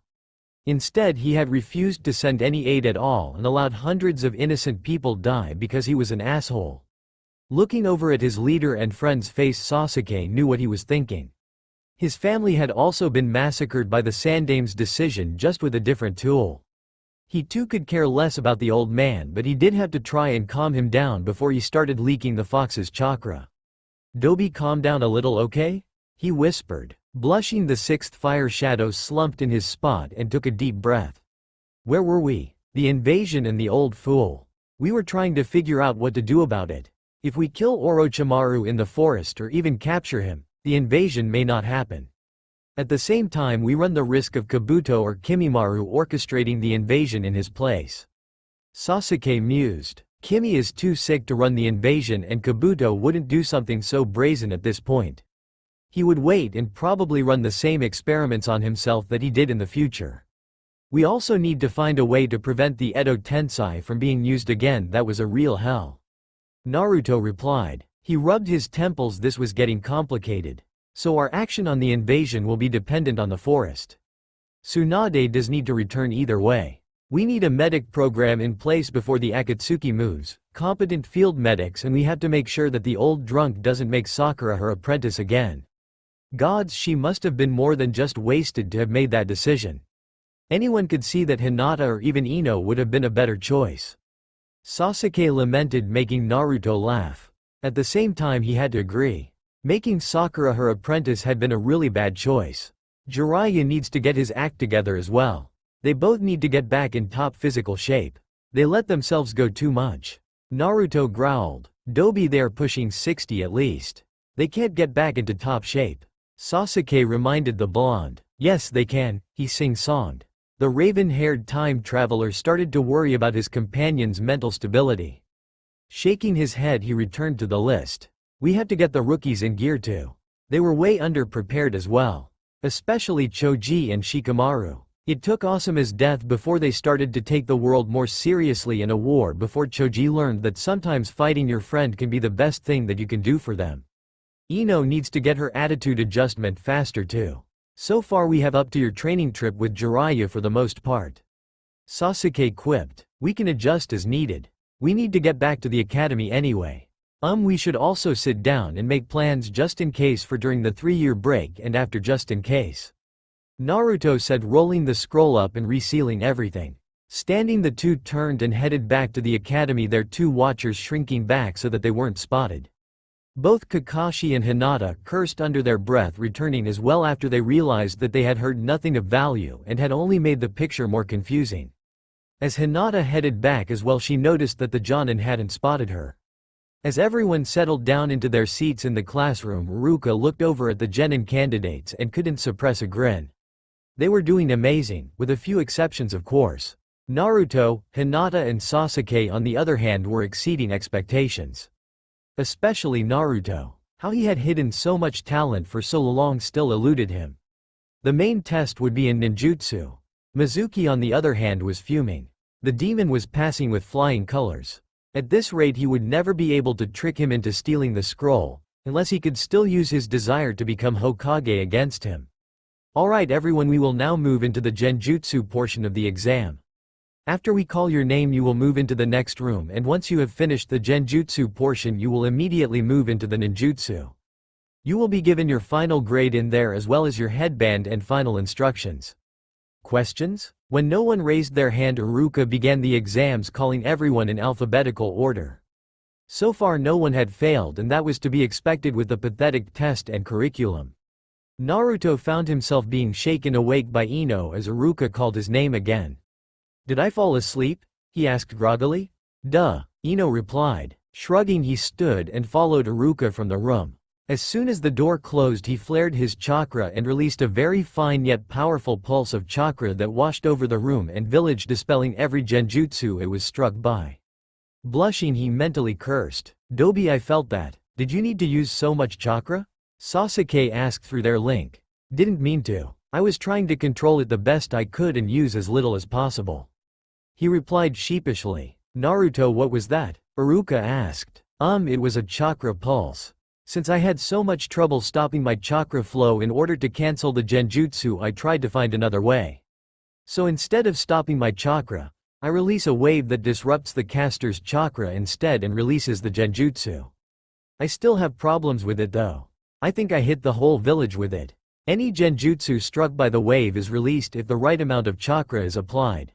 Instead he had refused to send any aid at all and allowed hundreds of innocent people die because he was an asshole. Looking over at his leader and friend's face, Sasuke knew what he was thinking. His family had also been massacred by the Sandaime's decision, just with a different tool. He too could care less about the old man, but he did have to try and calm him down before he started leaking the fox's chakra. "Dobi, calm down a little, okay?" he whispered. Blushing, the sixth fire shadow slumped in his spot and took a deep breath. "Where were we?" "The invasion and the old fool. We were trying to figure out what to do about it. If we kill Orochimaru in the forest or even capture him, the invasion may not happen. At the same time we run the risk of Kabuto or Kimimaro orchestrating the invasion in his place." Sasuke mused. Kimi is too sick to run the invasion and Kabuto wouldn't do something so brazen at this point. He would wait and probably run the same experiments on himself that he did in the future. "We also need to find a way to prevent the Edo Tensei from being used again. That was a real hell," Naruto replied. He rubbed his temples. This was getting complicated. "So our action on the invasion will be dependent on the forest. Tsunade does need to return either way. We need a medic program in place before the Akatsuki moves, competent field medics, and we have to make sure that the old drunk doesn't make Sakura her apprentice again. Gods, she must have been more than just wasted to have made that decision. Anyone could see that Hinata or even Ino would have been a better choice." Sasuke lamented, making Naruto laugh. At the same time he had to agree. Making Sakura her apprentice had been a really bad choice. Jiraiya needs to get his act together as well. They both need to get back in top physical shape. They let themselves go too much. Naruto growled. "Dobi, they are pushing 60 at least. They can't get back into top shape." Sasuke reminded the blonde. "Yes they can," he sing-songed. The raven-haired time traveler started to worry about his companion's mental stability. Shaking his head he returned to the list. "We have to get the rookies in gear too. They were way under-prepared as well. Especially Choji and Shikamaru. It took Asuma's death before they started to take the world more seriously in a war, before Choji learned that sometimes fighting your friend can be the best thing that you can do for them. Ino needs to get her attitude adjustment faster too. So far we have up to your training trip with Jiraiya for the most part." Sasuke quipped. "We can adjust as needed. We need to get back to the academy anyway. We should also sit down and make plans just in case for during the 3-year break and after, just in case," Naruto said, rolling the scroll up and resealing everything. Standing, the two turned and headed back to the academy, their two watchers shrinking back so that they weren't spotted. Both Kakashi and Hinata cursed under their breath, returning as well after they realized that they had heard nothing of value and had only made the picture more confusing. As Hinata headed back as well, she noticed that the Jonin hadn't spotted her. As everyone settled down into their seats in the classroom, Ruka looked over at the Genin candidates and couldn't suppress a grin. They were doing amazing, with a few exceptions of course. Naruto, Hinata and Sasuke on the other hand were exceeding expectations. Especially Naruto. How he had hidden so much talent for so long still eluded him. The main test would be in ninjutsu. Mizuki on the other hand was fuming. The demon was passing with flying colors. At this rate he would never be able to trick him into stealing the scroll, unless he could still use his desire to become Hokage against him. Alright everyone, we will now move into the genjutsu portion of the exam. After we call your name you will move into the next room, and once you have finished the genjutsu portion you will immediately move into the ninjutsu. You will be given your final grade in there as well as your headband and final instructions. Questions? When no one raised their hand, Iruka began the exams, calling everyone in alphabetical order. So far no one had failed, and that was to be expected with the pathetic test and curriculum. Naruto found himself being shaken awake by Ino as Iruka called his name again. "Did I fall asleep?" he asked groggily. "Duh," Ino replied. Shrugging, he stood and followed Iruka from the room. As soon as the door closed he flared his chakra and released a very fine yet powerful pulse of chakra that washed over the room and village, dispelling every genjutsu it was struck by. Blushing, he mentally cursed. "Dobi, I felt that. Did you need to use so much chakra?" Sasuke asked through their link. "Didn't mean to. I was trying to control it the best I could and use as little as possible," he replied sheepishly. "Naruto, what was that?" Iruka asked. It was a chakra pulse. Since I had so much trouble stopping my chakra flow in order to cancel the genjutsu, I tried to find another way. So instead of stopping my chakra, I release a wave that disrupts the caster's chakra instead and releases the genjutsu. I still have problems with it though. I think I hit the whole village with it. Any genjutsu struck by the wave is released if the right amount of chakra is applied,"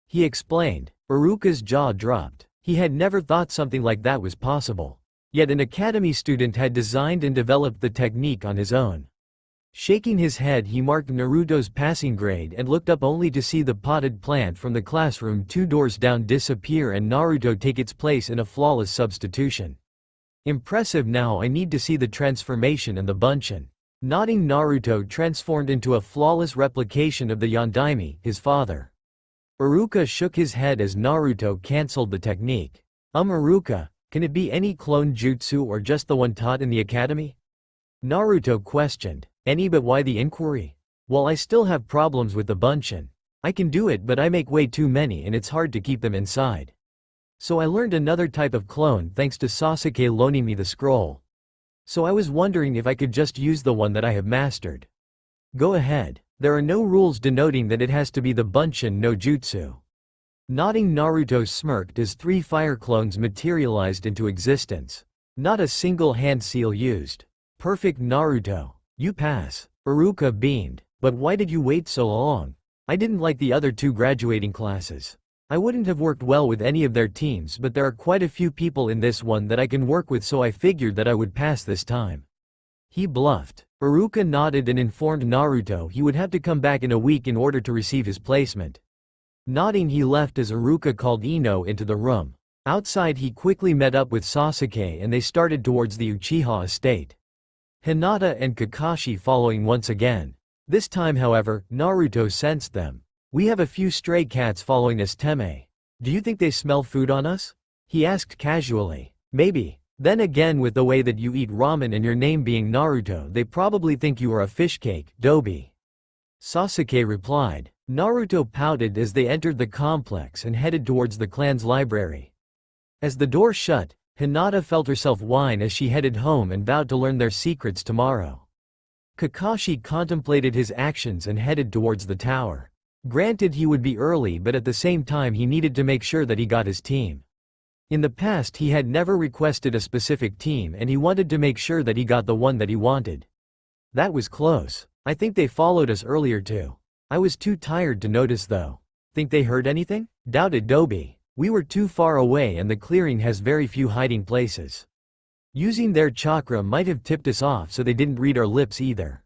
he explained. Iruka's jaw dropped. He had never thought something like that was possible. Yet an academy student had designed and developed the technique on his own. Shaking his head, he marked Naruto's passing grade and looked up only to see the potted plant from the classroom 2 doors down disappear and Naruto take its place in a flawless substitution. "Impressive, now I need to see the transformation and the bunshin." Nodding, Naruto transformed into a flawless replication of the Yondaime, his father. Iruka shook his head as Naruto cancelled the technique. Iruka, can it be any clone jutsu or just the one taught in the academy?" Naruto questioned. "Any, but why the inquiry?" "Well, I still have problems with the bunshin. I can do it but I make way too many and it's hard to keep them inside. So I learned another type of clone thanks to Sasuke loaning me the scroll. So I was wondering if I could just use the one that I have mastered." "Go ahead. There are no rules denoting that it has to be the bunshin no jutsu." Nodding, Naruto smirked as 3 fire clones materialized into existence. Not a single hand seal used. "Perfect, Naruto. You pass." Iruka beamed. "But why did you wait so long?" "I didn't like the other 2 graduating classes. I wouldn't have worked well with any of their teams, but there are quite a few people in this one that I can work with, so I figured that I would pass this time," he bluffed. Iruka nodded and informed Naruto he would have to come back in a week in order to receive his placement. Nodding, he left as Iruka called Ino into the room. Outside he quickly met up with Sasuke and they started towards the Uchiha estate. Hinata and Kakashi following once again. This time however, Naruto sensed them. "We have a few stray cats following us, Teme. Do you think they smell food on us?" he asked casually. "Maybe. Then again, with the way that you eat ramen and your name being Naruto, they probably think you are a fish cake, Dobi," Sasuke replied. Naruto pouted as they entered the complex and headed towards the clan's library. As the door shut, Hinata felt herself whine as she headed home and vowed to learn their secrets tomorrow. Kakashi contemplated his actions and headed towards the tower. Granted, he would be early, but at the same time he needed to make sure that he got his team. In the past he had never requested a specific team and he wanted to make sure that he got the one that he wanted. "That was close. I think they followed us earlier too. I was too tired to notice though." "Think they heard anything?" "Doubted, Dobi. We were too far away and the clearing has very few hiding places. Using their chakra might have tipped us off, so they didn't read our lips either,"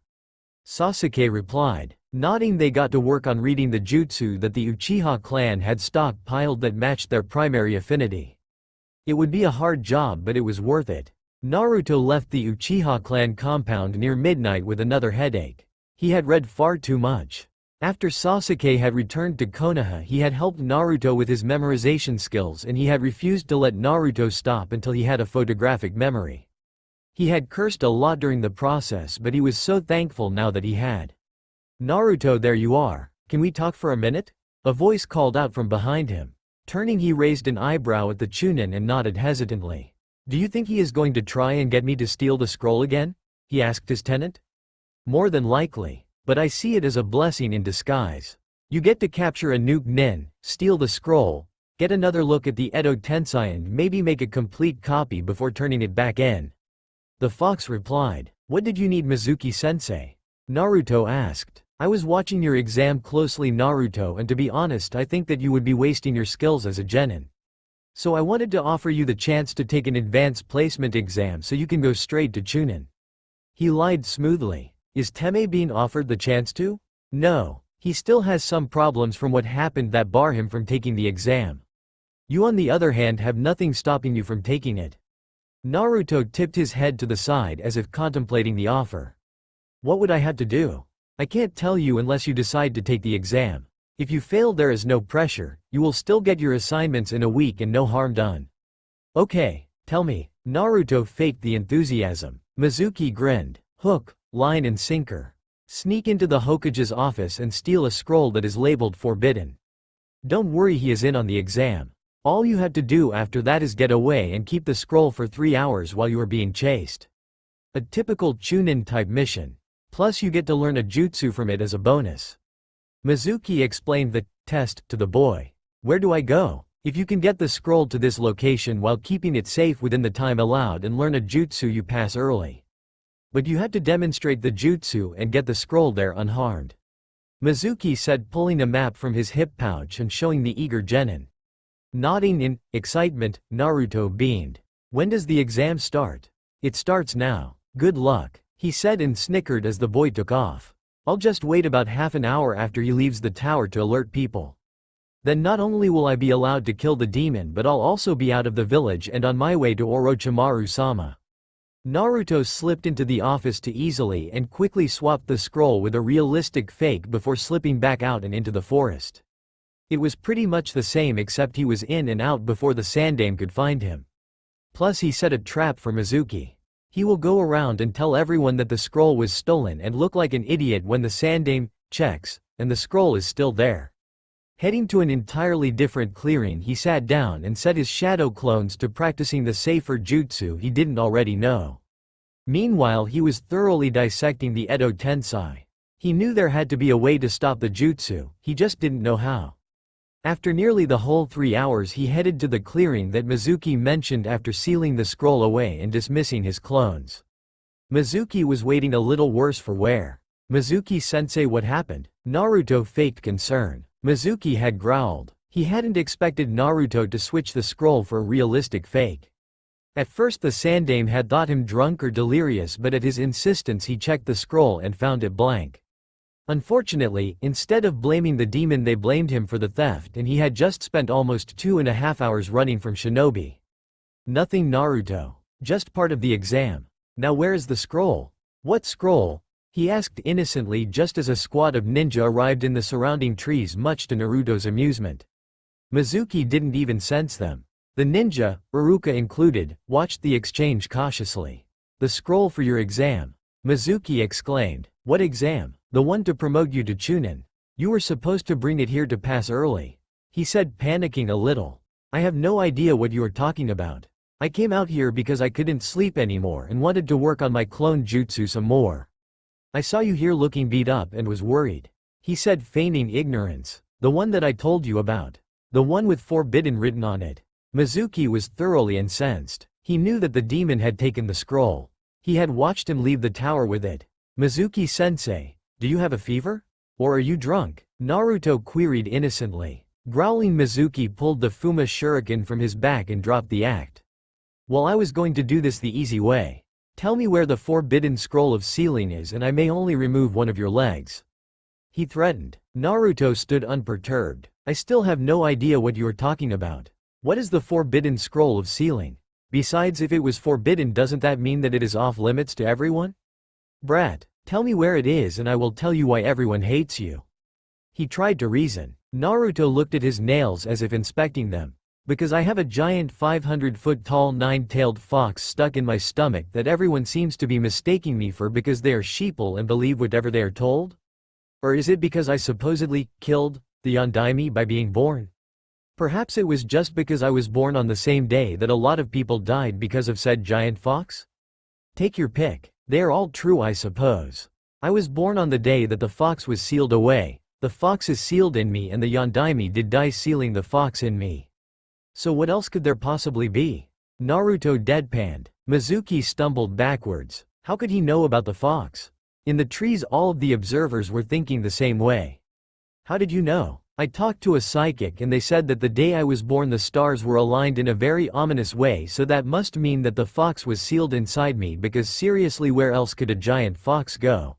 Sasuke replied. Nodding, they got to work on reading the jutsu that the Uchiha clan had stockpiled that matched their primary affinity. It would be a hard job, but it was worth it. Naruto left the Uchiha clan compound near midnight with another headache. He had read far too much. After Sasuke had returned to Konoha, he had helped Naruto with his memorization skills, and he had refused to let Naruto stop until he had a photographic memory. He had cursed a lot during the process, but he was so thankful now that he had. "Naruto, there you are. Can we talk for a minute?" A voice called out from behind him. Turning, he raised an eyebrow at the Chunin and nodded hesitantly. "Do you think he is going to try and get me to steal the scroll again?" he asked his tenant. "More than likely, but I see it as a blessing in disguise. You get to capture a nuke nin, steal the scroll, get another look at the Edo Tensei and maybe make a complete copy before turning it back in." The fox replied. "What did you need, Mizuki-sensei?" Naruto asked. "I was watching your exam closely, Naruto, and to be honest, I think that you would be wasting your skills as a genin. So I wanted to offer you the chance to take an advanced placement exam so you can go straight to Chunin." He lied smoothly. Is Teme being offered the chance to? No. He still has some problems from what happened that bar him from taking the exam. You on the other hand have nothing stopping you from taking it. Naruto tipped his head to the side as if contemplating the offer. What would I have to do? I can't tell you unless you decide to take the exam. If you fail, there is no pressure, you will still get your assignments in a week and no harm done. Okay, tell me. Naruto faked the enthusiasm. Mizuki grinned. Hook, line and sinker. Sneak into the Hokage's office and steal a scroll that is labeled forbidden. Don't worry, he is in on the exam. All you have to do after that is get away and keep the scroll for 3 hours while you are being chased. A typical Chunin type mission. Plus you get to learn a jutsu from it as a bonus. Mizuki explained the test to the boy. Where do I go? If you can get the scroll to this location while keeping it safe within the time allowed and learn a jutsu, you pass early. But you have to demonstrate the jutsu and get the scroll there unharmed. Mizuki said, pulling a map from his hip pouch and showing the eager genin. Nodding in excitement, Naruto beamed. When does the exam start? It starts now. Good luck, he said and snickered as the boy took off. I'll just wait about half an hour after he leaves the tower to alert people. Then not only will I be allowed to kill the demon, but I'll also be out of the village and on my way to Orochimaru-sama. Naruto slipped into the office to easily and quickly swapped the scroll with a realistic fake before slipping back out and into the forest. It was pretty much the same, except he was in and out before the Sandame could find him. Plus he set a trap for Mizuki. He will go around and tell everyone that the scroll was stolen and look like an idiot when the Sandame checks, and the scroll is still there. Heading to an entirely different clearing, he sat down and set his shadow clones to practicing the safer jutsu he didn't already know. Meanwhile, he was thoroughly dissecting the Edo Tensei. He knew there had to be a way to stop the jutsu, he just didn't know how. After nearly the whole 3 hours, he headed to the clearing that Mizuki mentioned after sealing the scroll away and dismissing his clones. Mizuki was waiting a little worse for wear. Mizuki-sensei, what happened? Naruto faked concern. Mizuki had growled. He hadn't expected Naruto to switch the scroll for a realistic fake. At first the Sandame had thought him drunk or delirious, but at his insistence he checked the scroll and found it blank. Unfortunately, instead of blaming the demon, they blamed him for the theft, and he had just spent almost 2.5 hours running from shinobi. Nothing, Naruto. Just part of the exam. Now where is the scroll? What scroll? He asked innocently just as a squad of ninja arrived in the surrounding trees, much to Naruto's amusement. Mizuki didn't even sense them. The ninja, Iruka included, watched the exchange cautiously. The scroll for your exam. Mizuki exclaimed. What exam? The one to promote you to Chunin. You were supposed to bring it here to pass early. He said, panicking a little. I have no idea what you are talking about. I came out here because I couldn't sleep anymore and wanted to work on my clone jutsu some more. I saw you here looking beat up and was worried. He said, feigning ignorance. The one that I told you about. The one with forbidden written on it. Mizuki was thoroughly incensed. He knew that the demon had taken the scroll. He had watched him leave the tower with it. Mizuki-sensei, do you have a fever? Or are you drunk? Naruto queried innocently. Growling, Mizuki pulled the Fuma shuriken from his back and dropped the act. Well, I was going to do this the easy way. Tell me where the forbidden scroll of sealing is and I may only remove one of your legs. He threatened. Naruto stood unperturbed. I still have no idea what you are talking about. What is the forbidden scroll of sealing? Besides, if it was forbidden, doesn't that mean that it is off limits to everyone? Brat, tell me where it is and I will tell you why everyone hates you. He tried to reason. Naruto looked at his nails as if inspecting them. Because I have a giant 500-foot-tall nine-tailed fox stuck in my stomach that everyone seems to be mistaking me for because they are sheeple and believe whatever they are told? Or is it because I supposedly killed the Yondaime by being born? Perhaps it was just because I was born on the same day that a lot of people died because of said giant fox? Take your pick. They are all true, I suppose. I was born on the day that the fox was sealed away. The fox is sealed in me and the Yondaime did die sealing the fox in me. So what else could there possibly be? Naruto deadpanned. Mizuki stumbled backwards. How could he know about the fox? In the trees all of the observers were thinking the same way. How did you know? I talked to a psychic and they said that the day I was born the stars were aligned in a very ominous way, so that must mean that the fox was sealed inside me, because seriously, where else could a giant fox go?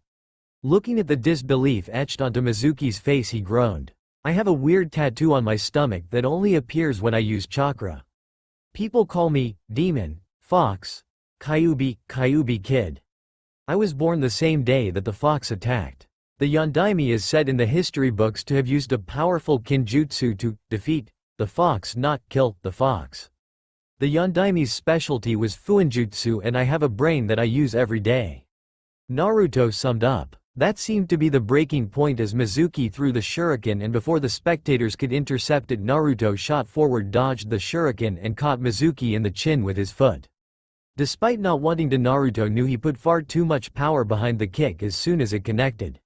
Looking at the disbelief etched onto Mizuki's face, he groaned. I have a weird tattoo on my stomach that only appears when I use chakra. People call me Demon, Fox, Kyuubi Kid. I was born the same day that the fox attacked. The Yondaime is said in the history books to have used a powerful kinjutsu to defeat the fox, not kill the fox. The Yondaime's specialty was fuinjutsu, and I have a brain that I use every day. Naruto summed up. That seemed to be the breaking point as Mizuki threw the shuriken, and before the spectators could intercept it, Naruto shot forward, dodged the shuriken, and caught Mizuki in the chin with his foot. Despite not wanting to, Naruto knew he put far too much power behind the kick as soon as it connected.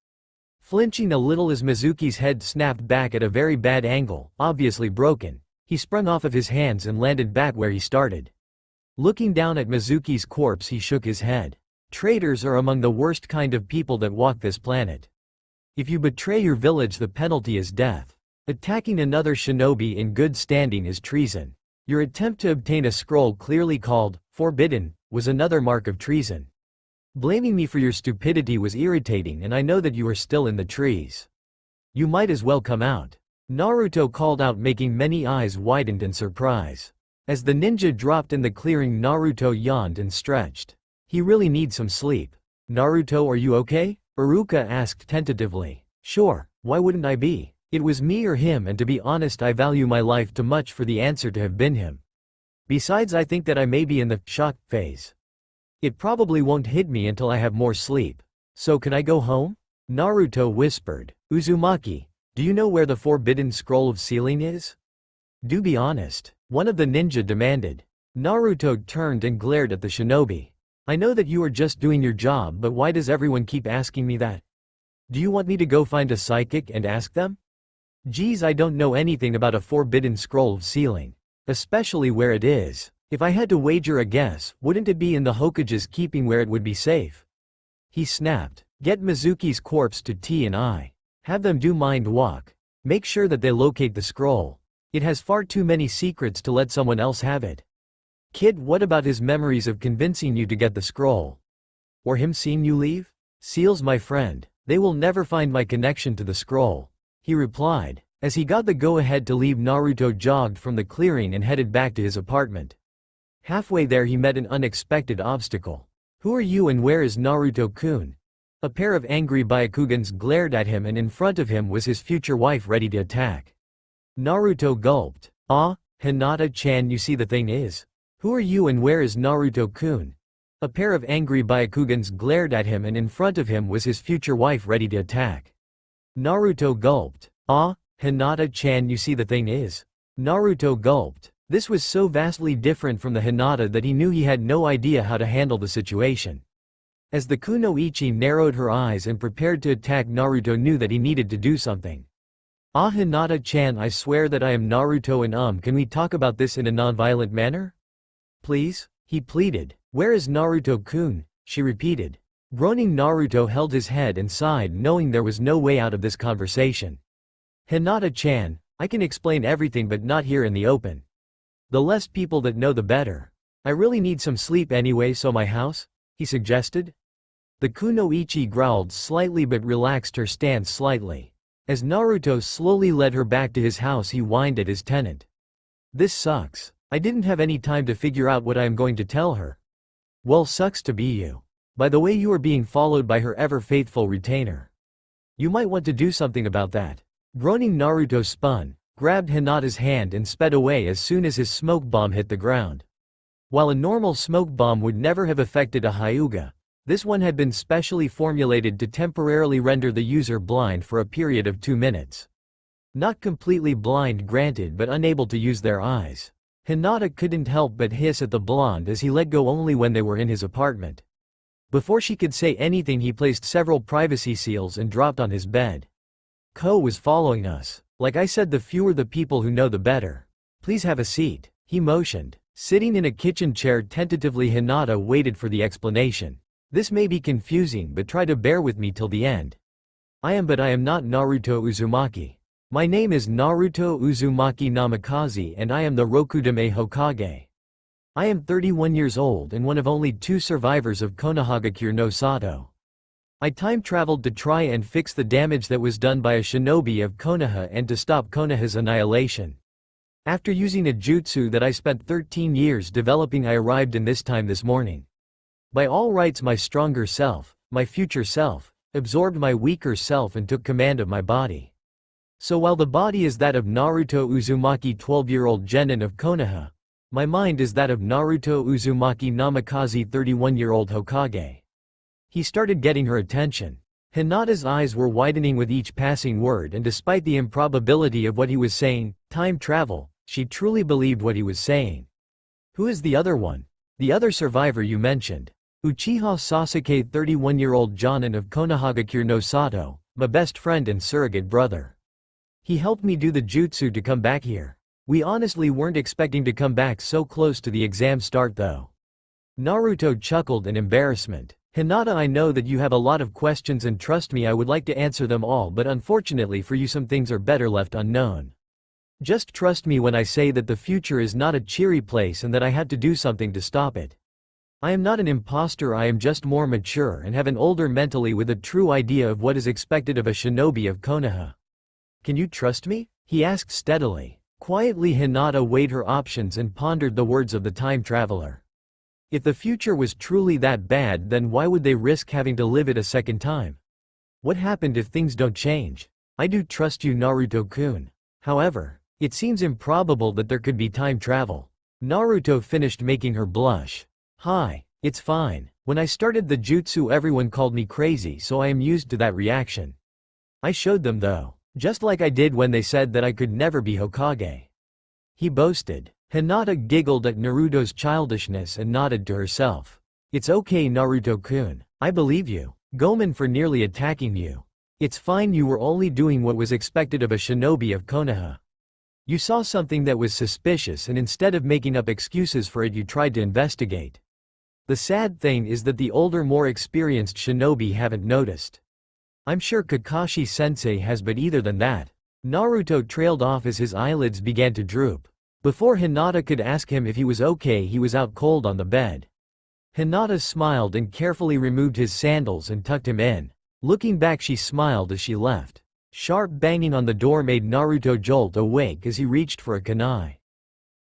Flinching a little as Mizuki's head snapped back at a very bad angle, obviously broken, he sprung off of his hands and landed back where he started. Looking down at Mizuki's corpse, he shook his head. Traitors are among the worst kind of people that walk this planet. If you betray your village, the penalty is death. Attacking another shinobi in good standing is treason. Your attempt to obtain a scroll clearly called forbidden was another mark of treason. Blaming me for your stupidity was irritating, and I know that you are still in the trees. You might as well come out. Naruto called out, making many eyes widened in surprise. As the ninja dropped in the clearing, Naruto yawned and stretched. He really needs some sleep. Naruto, are you okay? Iruka asked tentatively. Sure, why wouldn't I be? It was me or him, and to be honest, I value my life too much for the answer to have been him. Besides, I think that I may be in the shock phase. It probably won't hit me until I have more sleep. So can I go home? Naruto whispered. Uzumaki, do you know where the forbidden scroll of sealing is? Do be honest, one of the ninja demanded. Naruto turned and glared at the shinobi. I know that you are just doing your job, but why does everyone keep asking me that? Do you want me to go find a psychic and ask them? Geez, I don't know anything about a forbidden scroll of sealing. Especially where it is. If I had to wager a guess, wouldn't it be in the Hokage's keeping where it would be safe? He snapped. Get Mizuki's corpse to T&I. Have them do mind walk. Make sure that they locate the scroll. It has far too many secrets to let someone else have it. Kid, what about his memories of convincing you to get the scroll? Or him seeing you leave? Seals, my friend, they will never find my connection to the scroll, he replied. As he got the go-ahead to leave, Naruto jogged from the clearing and headed back to his apartment. Halfway there he met an unexpected obstacle. Who are you and where is Naruto-kun? A pair of angry Byakugans glared at him, and in front of him was his future wife ready to attack. Naruto gulped. Ah, Hinata-chan, you see, the thing is. Who are you and where is Naruto-kun? A pair of angry Byakugans glared at him, and in front of him was his future wife ready to attack. Naruto gulped. Ah, Hinata-chan, you see, the thing is. Naruto gulped. This was so vastly different from the Hinata that he knew he had no idea how to handle the situation. As the kunoichi narrowed her eyes and prepared to attack, Naruto knew that he needed to do something. Ah, Hinata-chan, I swear that I am Naruto, and can we talk about this in a non-violent manner? Please? He pleaded. Where is Naruto-kun? She repeated. Groaning, Naruto held his head and sighed, knowing there was no way out of this conversation. Hinata-chan, I can explain everything, but not here in the open. The less people that know, the better. I really need some sleep anyway, so my house? He suggested. The kunoichi growled slightly but relaxed her stance slightly. As Naruto slowly led her back to his house, he whined at his tenant. This sucks. I didn't have any time to figure out what I am going to tell her. Well, sucks to be you. By the way, you are being followed by her ever-faithful retainer. You might want to do something about that. Groaning, Naruto spun, grabbed Hinata's hand and sped away as soon as his smoke bomb hit the ground. While a normal smoke bomb would never have affected a Hyuga, this one had been specially formulated to temporarily render the user blind for a period of 2 minutes. Not completely blind granted, but unable to use their eyes. Hinata couldn't help but hiss at the blonde as he let go only when they were in his apartment. Before she could say anything, he placed several privacy seals and dropped on his bed. Ko was following us. Like I said, the fewer the people who know the better. Please have a seat, he motioned. Sitting in a kitchen chair tentatively, Hinata waited for the explanation. This may be confusing, but try to bear with me till the end. But I am not Naruto Uzumaki. My name is Naruto Uzumaki Namikaze and I am the Rokudame Hokage. I am 31 years old and one of only 2 survivors of Konohagakure no Sato. I time-traveled to try and fix the damage that was done by a shinobi of Konoha and to stop Konoha's annihilation. After using a jutsu that I spent 13 years developing, I arrived in this time this morning. By all rights, my stronger self, my future self, absorbed my weaker self and took command of my body. So while the body is that of Naruto Uzumaki, 12-year-old genin of Konoha, my mind is that of Naruto Uzumaki Namikaze, 31-year-old Hokage. He started getting her attention. Hinata's eyes were widening with each passing word, and despite the improbability of what he was saying, time travel, she truly believed what he was saying. Who is the other one? The other survivor you mentioned. Uchiha Sasuke, 31-year-old jonin of Konohagakure no Sato, my best friend and surrogate brother. He helped me do the jutsu to come back here. We honestly weren't expecting to come back so close to the exam start though. Naruto chuckled in embarrassment. Hinata, I know that you have a lot of questions and trust me, I would like to answer them all, but unfortunately for you some things are better left unknown. Just trust me when I say that the future is not a cheery place and that I had to do something to stop it. I am not an imposter, I am just more mature and have an older mentally with a true idea of what is expected of a shinobi of Konoha. Can you trust me? He asked steadily. Quietly, Hinata weighed her options and pondered the words of the time traveler. If the future was truly that bad, then why would they risk having to live it a second time? What happened if things don't change? I do trust you, Naruto-kun. However, it seems improbable that there could be time travel. Naruto finished, making her blush. Hi, it's fine. When I started the jutsu everyone called me crazy, so I am used to that reaction. I showed them though. Just like I did when they said that I could never be Hokage. He boasted. Hinata giggled at Naruto's childishness and nodded to herself. It's okay, Naruto-kun. I believe you. Gomen for nearly attacking you. It's fine, you were only doing what was expected of a shinobi of Konoha. You saw something that was suspicious and instead of making up excuses for it you tried to investigate. The sad thing is that the older, more experienced shinobi haven't noticed. I'm sure Kakashi-sensei has, but either than that. Naruto trailed off as his eyelids began to droop. Before Hinata could ask him if he was okay, he was out cold on the bed. Hinata smiled and carefully removed his sandals and tucked him in. Looking back, she smiled as she left. Sharp banging on the door made Naruto jolt awake as he reached for a kunai.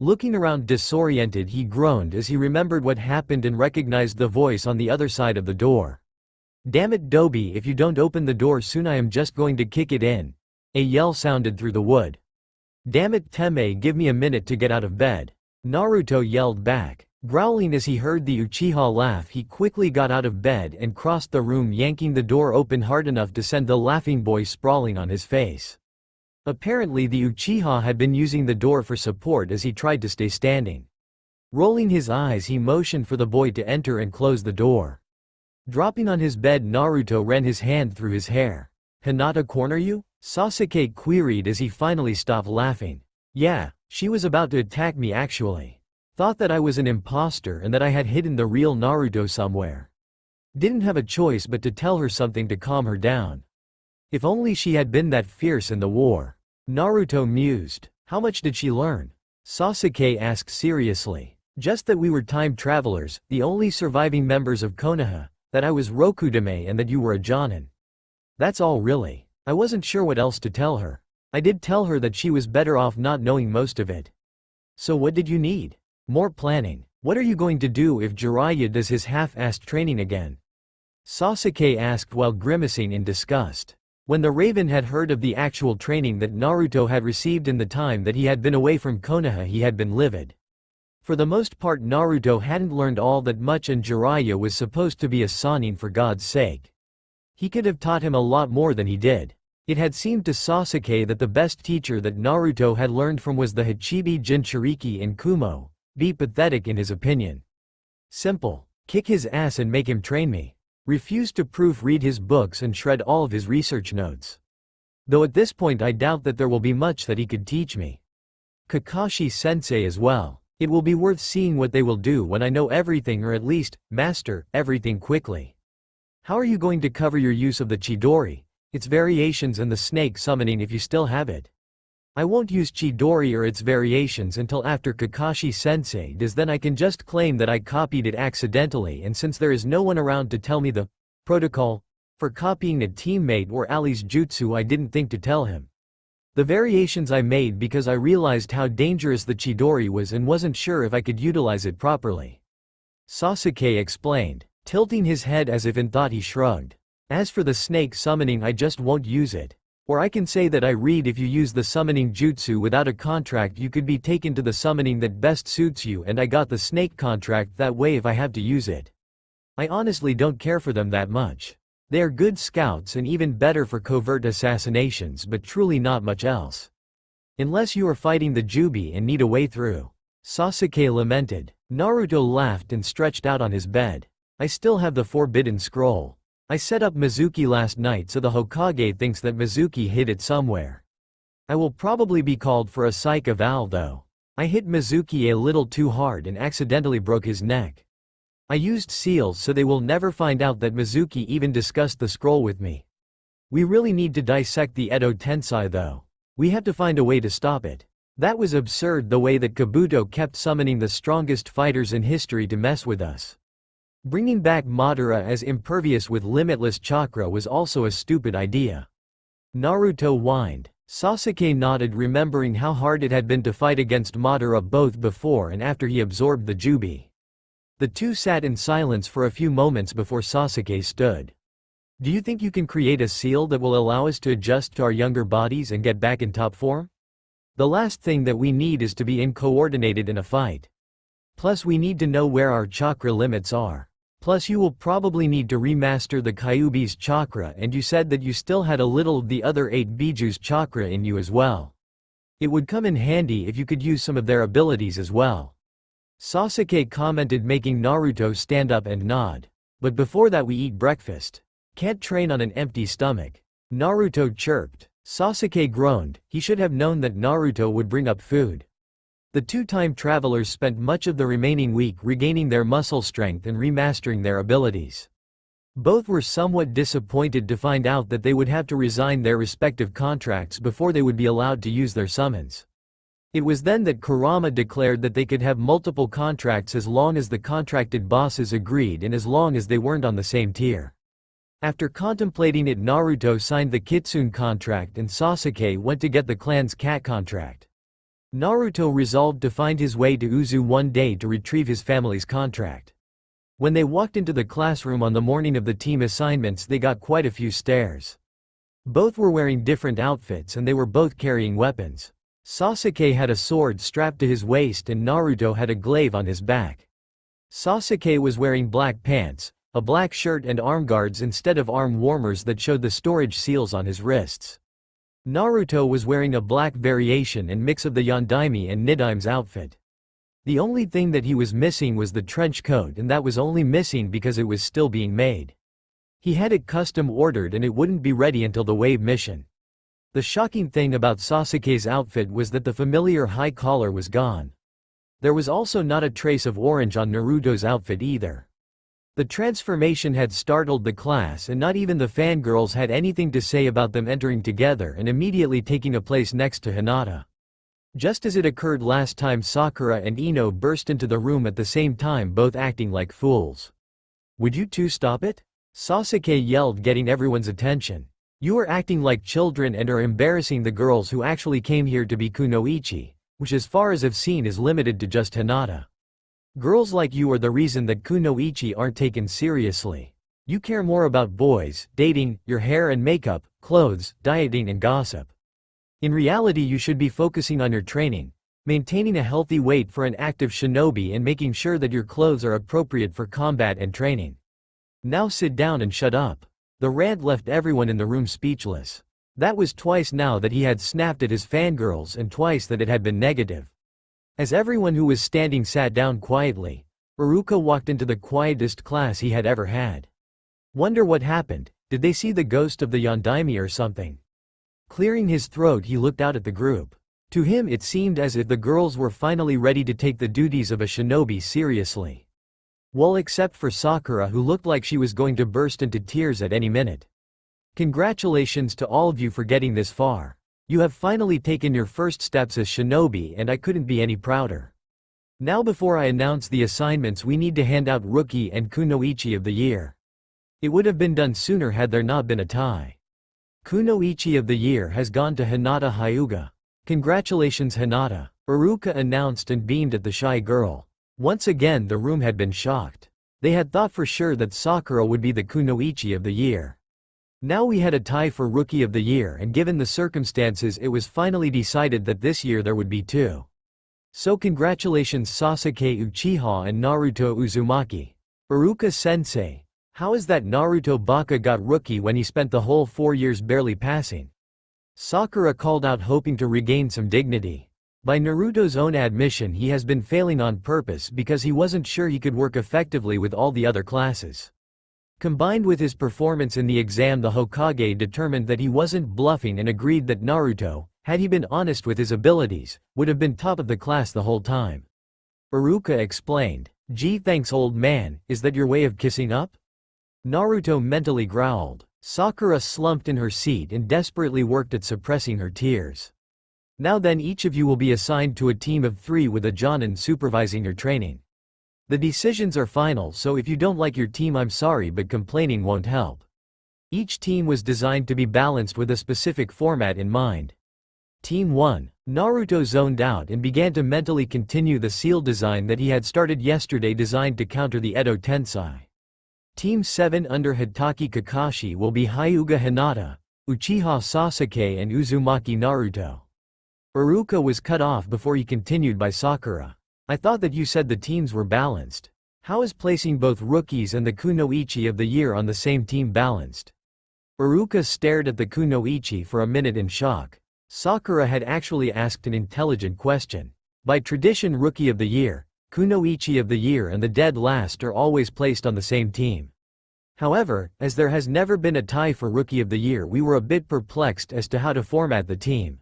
Looking around disoriented, he groaned as he remembered what happened and recognized the voice on the other side of the door. Damn it, Dobi, if you don't open the door soon I am just going to kick it in. A yell sounded through the wood. Damn it, Teme, give me a minute to get out of bed. Naruto yelled back. Growling as he heard the Uchiha laugh, he quickly got out of bed and crossed the room, yanking the door open hard enough to send the laughing boy sprawling on his face. Apparently the Uchiha had been using the door for support as he tried to stay standing. Rolling his eyes, he motioned for the boy to enter and close the door. Dropping on his bed, Naruto ran his hand through his hair. Hinata corner you? Sasuke queried as he finally stopped laughing. Yeah, she was about to attack me actually. Thought that I was an imposter and that I had hidden the real Naruto somewhere. Didn't have a choice but to tell her something to calm her down. If only she had been that fierce in the war. Naruto mused. How much did she learn? Sasuke asked seriously. Just that we were time travelers, the only surviving members of Konoha, that I was Rokudame and that you were a Jonin. That's all really. I wasn't sure what else to tell her. I did tell her that she was better off not knowing most of it. So what did you need? More planning. What are you going to do if Jiraiya does his half-assed training again? Sasuke asked while grimacing in disgust. When the Raven had heard of the actual training that Naruto had received in the time that he had been away from Konoha, he had been livid. For the most part, Naruto hadn't learned all that much, and Jiraiya was supposed to be a Sannin for God's sake. He could have taught him a lot more than he did. It had seemed to Sasuke that the best teacher that Naruto had learned from was the Hachibi Jinchuriki in Kumo. Be pathetic in his opinion. Simple. Kick his ass and make him train me. Refuse to proofread his books and shred all of his research notes. Though at this point I doubt that there will be much that he could teach me. Kakashi-sensei as well. It will be worth seeing what they will do when I know everything, or at least, master everything quickly. How are you going to cover your use of the Chidori, its variations, and the snake summoning if you still have it? I won't use Chidori or its variations until after Kakashi-sensei does. Then I can just claim that I copied it accidentally, and since there is no one around to tell me the protocol for copying a teammate or Ali's jutsu, I didn't think to tell him. The variations I made because I realized how dangerous the Chidori was and wasn't sure if I could utilize it properly. Sasuke explained, tilting his head as if in thought. He shrugged. As for the snake summoning, I just won't use it. Or I can say that I read if you use the summoning jutsu without a contract, you could be taken to the summoning that best suits you, and I got the snake contract that way if I have to use it. I honestly don't care for them that much. They are good scouts and even better for covert assassinations, but truly not much else. Unless you are fighting the Jubi and need a way through. Sasuke lamented. Naruto laughed and stretched out on his bed. I still have the Forbidden Scroll. I set up Mizuki last night, so the Hokage thinks that Mizuki hid it somewhere. I will probably be called for a psych eval though. I hit Mizuki a little too hard and accidentally broke his neck. I used seals so they will never find out that Mizuki even discussed the scroll with me. We really need to dissect the Edo Tensei though. We have to find a way to stop it. That was absurd, the way that Kabuto kept summoning the strongest fighters in history to mess with us. Bringing back Madara as impervious with limitless chakra was also a stupid idea. Naruto whined. Sasuke nodded, remembering how hard it had been to fight against Madara both before and after he absorbed the Jubi. The two sat in silence for a few moments before Sasuke stood. Do you think you can create a seal that will allow us to adjust to our younger bodies and get back in top form? The last thing that we need is to be uncoordinated in a fight. Plus we need to know where our chakra limits are. Plus you will probably need to remaster the Kyuubi's chakra, and you said that you still had a little of the other 8 Biju's chakra in you as well. It would come in handy if you could use some of their abilities as well. Sasuke commented, making Naruto stand up and nod. But before that we eat breakfast. Can't train on an empty stomach. Naruto chirped. Sasuke groaned. He should have known that Naruto would bring up food. The two time travelers spent much of the remaining week regaining their muscle strength and remastering their abilities. Both were somewhat disappointed to find out that they would have to resign their respective contracts before they would be allowed to use their summons. It was then that Kurama declared that they could have multiple contracts as long as the contracted bosses agreed and as long as they weren't on the same tier. After contemplating it, Naruto signed the Kitsune contract and Sasuke went to get the clan's cat contract. Naruto resolved to find his way to Uzu one day to retrieve his family's contract. When they walked into the classroom on the morning of the team assignments, they got quite a few stares. Both were wearing different outfits and they were both carrying weapons. Sasuke had a sword strapped to his waist and Naruto had a glaive on his back. Sasuke was wearing black pants, a black shirt and arm guards instead of arm warmers that showed the storage seals on his wrists. Naruto was wearing a black variation and mix of the Yondaime and Nidaime's outfit. The only thing that he was missing was the trench coat, and that was only missing because it was still being made. He had it custom ordered and it wouldn't be ready until the wave mission. The shocking thing about Sasuke's outfit was that the familiar high collar was gone. There was also not a trace of orange on Naruto's outfit either. The transformation had startled the class and not even the fangirls had anything to say about them entering together and immediately taking a place next to Hinata. Just as it occurred last time, Sakura and Ino burst into the room at the same time, both acting like fools. "Would you two stop it?" Sasuke yelled, getting everyone's attention. "You are acting like children and are embarrassing the girls who actually came here to be kunoichi, which as far as I've seen is limited to just Hinata. Girls like you are the reason that kunoichi aren't taken seriously." You care more about boys, dating, your hair and makeup, clothes, dieting and gossip. In reality you should be focusing on your training, maintaining a healthy weight for an active shinobi and making sure that your clothes are appropriate for combat and training. Now sit down and shut up. The rant left everyone in the room speechless. That was twice now that he had snapped at his fangirls and twice that it had been negative. As everyone who was standing sat down quietly, Iruka walked into the quietest class he had ever had. Wonder what happened, did they see the ghost of the Yondaime or something? Clearing his throat he looked out at the group. To him it seemed as if the girls were finally ready to take the duties of a shinobi seriously. Well, except for Sakura, who looked like she was going to burst into tears at any minute. Congratulations to all of you for getting this far. You have finally taken your first steps as shinobi and I couldn't be any prouder. Now before I announce the assignments we need to hand out Rookie and Kunoichi of the Year. It would have been done sooner had there not been a tie. Kunoichi of the Year has gone to Hinata Hyuga. Congratulations Hinata, Iruka announced and beamed at the shy girl. Once again the room had been shocked. They had thought for sure that Sakura would be the Kunoichi of the Year. Now we had a tie for Rookie of the Year and given the circumstances it was finally decided that this year there would be two. So congratulations Sasuke Uchiha and Naruto Uzumaki. Iruka-sensei, how is that Naruto Baka got Rookie when he spent the whole 4 years barely passing? Sakura called out hoping to regain some dignity. By Naruto's own admission he has been failing on purpose because he wasn't sure he could work effectively with all the other classes. Combined with his performance in the exam the Hokage determined that he wasn't bluffing and agreed that Naruto, had he been honest with his abilities, would have been top of the class the whole time. Iruka explained, "Gee thanks old man, is that your way of kissing up?" Naruto mentally growled. Sakura slumped in her seat and desperately worked at suppressing her tears. Now then each of you will be assigned to a team of 3 with a Jonin supervising your training. The decisions are final so if you don't like your team I'm sorry but complaining won't help. Each team was designed to be balanced with a specific format in mind. Team 1, Naruto zoned out and began to mentally continue the seal design that he had started yesterday designed to counter the Edo Tensei. Team 7 under Hitaki Kakashi will be Hyuga Hinata, Uchiha Sasuke and Uzumaki Naruto. Iruka was cut off before he continued by Sakura. I thought that you said the teams were balanced. How is placing both rookies and the Kunoichi of the Year on the same team balanced? Iruka stared at the Kunoichi for a minute in shock. Sakura had actually asked an intelligent question. By tradition Rookie of the Year, Kunoichi of the Year and the Dead Last are always placed on the same team. However, as there has never been a tie for Rookie of the Year we were a bit perplexed as to how to format the team.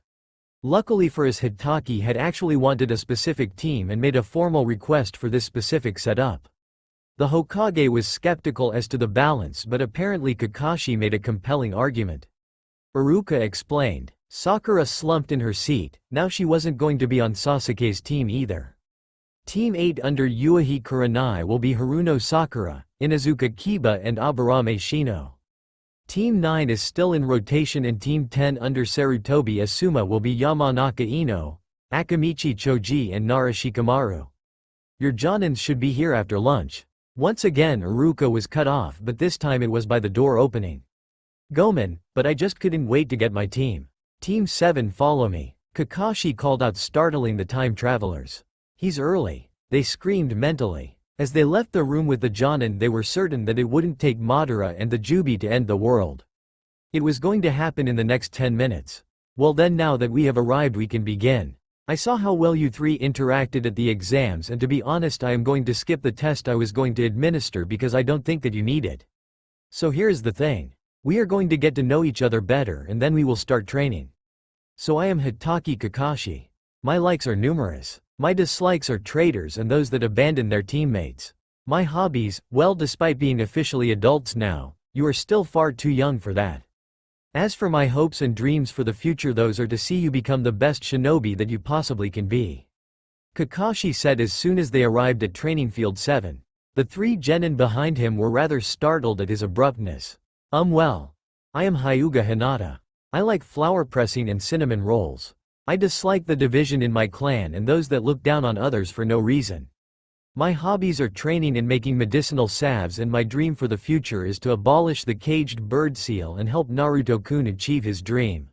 Luckily for us Hitaki had actually wanted a specific team and made a formal request for this specific setup. The Hokage was skeptical as to the balance but apparently Kakashi made a compelling argument. Iruka explained. Sakura slumped in her seat, now she wasn't going to be on Sasuke's team either. Team 8 under Yuichi Kurenai will be Haruno Sakura, Inazuka Kiba and Aburame Shino. Team 9 is still in rotation and Team 10 under Sarutobi Asuma will be Yamanaka Ino, Akamichi Choji and Nara Shikamaru. Your Jonins should be here after lunch. Once again Iruka was cut off but this time it was by the door opening. Gomen, but I just couldn't wait to get my team. Team 7 follow me. Kakashi called out startling the time travelers. He's early, they screamed mentally. As they left the room with the Jonin they were certain that it wouldn't take Madara and the Jubi to end the world. It was going to happen in the next 10 minutes. Well then now that we have arrived we can begin. I saw how well you 3 interacted at the exams and to be honest I am going to skip the test I was going to administer because I don't think that you need it. So here's the thing. We are going to get to know each other better and then we will start training. So I am Hitaki Kakashi. My likes are numerous. My dislikes are traitors and those that abandon their teammates. My hobbies, well despite being officially adults now, you are still far too young for that. As for my hopes and dreams for the future those are to see you become the best shinobi that you possibly can be. Kakashi said as soon as they arrived at Training Field 7. The 3 genin behind him were rather startled at his abruptness. Well. I am Hyuga Hinata. I like flower pressing and cinnamon rolls. I dislike the division in my clan and those that look down on others for no reason. My hobbies are training and making medicinal salves, and my dream for the future is to abolish the caged bird seal and help Naruto-kun achieve his dream.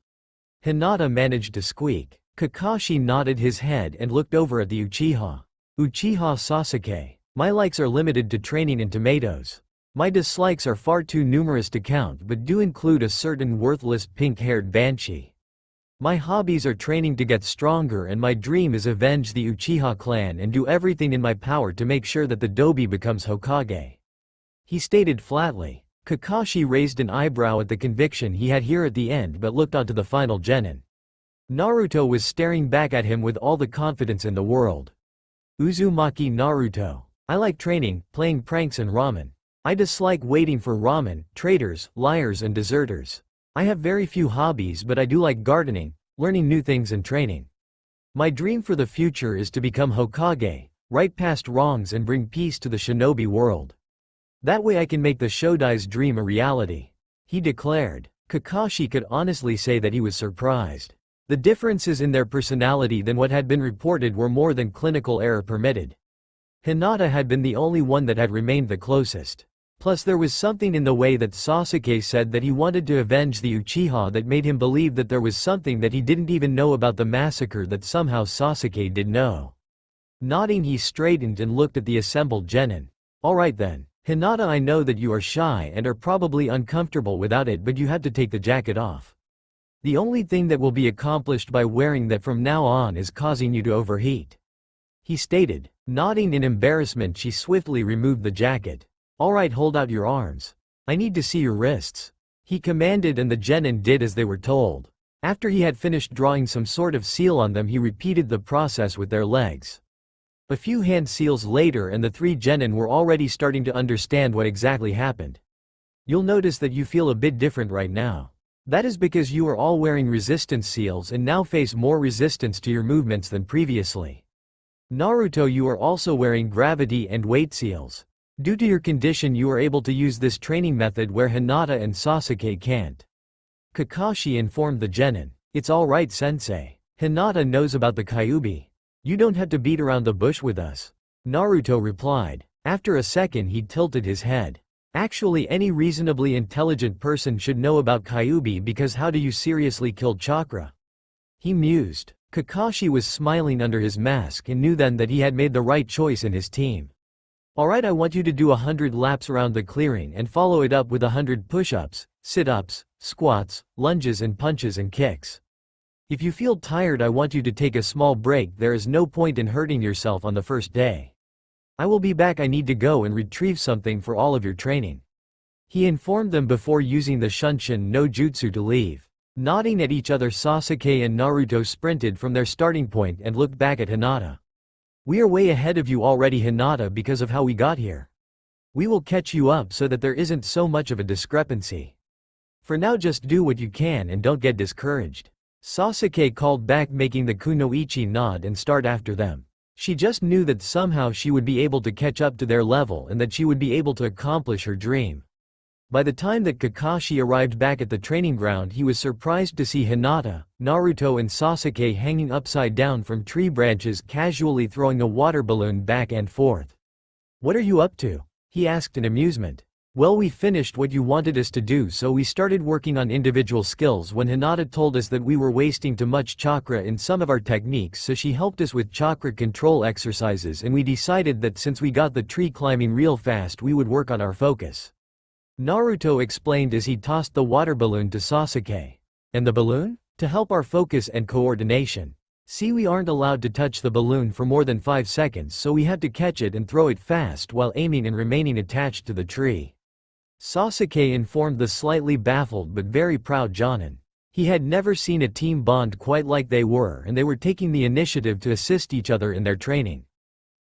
Hinata managed to squeak. Kakashi nodded his head and looked over at the Uchiha. Uchiha Sasuke. My likes are limited to training and tomatoes. My dislikes are far too numerous to count, but do include a certain worthless pink-haired banshee. My hobbies are training to get stronger, and my dream is avenge the Uchiha clan and do everything in my power to make sure that the Dobi becomes Hokage. He stated flatly. Kakashi raised an eyebrow at the conviction he had here at the end, but looked onto the final genin. Naruto was staring back at him with all the confidence in the world. Uzumaki Naruto. I like training, playing pranks and ramen. I dislike waiting for ramen, traitors, liars and deserters. I have very few hobbies, but I do like gardening, learning new things and training. My dream for the future is to become Hokage, right past wrongs and bring peace to the shinobi world. That way I can make the Shodai's dream a reality, he declared. Kakashi could honestly say that he was surprised. The differences in their personality than what had been reported were more than clinical error permitted. Hinata had been the only one that had remained the closest. Plus there was something in the way that Sasuke said that he wanted to avenge the Uchiha that made him believe that there was something that he didn't even know about the massacre that somehow Sasuke did know. Nodding, he straightened and looked at the assembled genin. Alright then, Hinata, I know that you are shy and are probably uncomfortable without it, but you had to take the jacket off. The only thing that will be accomplished by wearing that from now on is causing you to overheat, he stated. Nodding in embarrassment, she swiftly removed the jacket. Alright, hold out your arms. I need to see your wrists, he commanded, and the genin did as they were told. After he had finished drawing some sort of seal on them, he repeated the process with their legs. A few hand seals later and the three genin were already starting to understand what exactly happened. You'll notice that you feel a bit different right now. That is because you are all wearing resistance seals and now face more resistance to your movements than previously. Naruto, you are also wearing gravity and weight seals. Due to your condition, you are able to use this training method where Hinata and Sasuke can't. Kakashi informed the genin. It's alright, sensei. Hinata knows about the Kyuubi. You don't have to beat around the bush with us, Naruto replied. After a second he tilted his head. Actually, any reasonably intelligent person should know about Kyuubi, because how do you seriously kill chakra? He mused. Kakashi was smiling under his mask and knew then that he had made the right choice in his team. Alright, I want you to do 100 laps around the clearing and follow it up with 100 push-ups, sit-ups, squats, lunges and punches and kicks. If you feel tired, I want you to take a small break. There is no point in hurting yourself on the first day. I will be back. I need to go and retrieve something for all of your training, he informed them before using the Shunshin no Jutsu to leave. Nodding at each other, Sasuke and Naruto sprinted from their starting point and looked back at Hinata. We are way ahead of you already, Hinata, because of how we got here. We will catch you up so that there isn't so much of a discrepancy. For now, just do what you can and don't get discouraged, Sasuke called back, making the kunoichi nod and start after them. She just knew that somehow she would be able to catch up to their level and that she would be able to accomplish her dream. By the time that Kakashi arrived back at the training ground, he was surprised to see Hinata, Naruto and Sasuke hanging upside down from tree branches, casually throwing a water balloon back and forth. What are you up to? He asked in amusement. Well, we finished what you wanted us to do, so we started working on individual skills when Hinata told us that we were wasting too much chakra in some of our techniques, so she helped us with chakra control exercises, and we decided that since we got the tree climbing real fast, we would work on our focus, Naruto explained as he tossed the water balloon to Sasuke. And the balloon? To help our focus and coordination. See, we aren't allowed to touch the balloon for more than 5 seconds, so we had to catch it and throw it fast while aiming and remaining attached to the tree, Sasuke informed the slightly baffled but very proud Jonin. He had never seen a team bond quite like they were, and they were taking the initiative to assist each other in their training.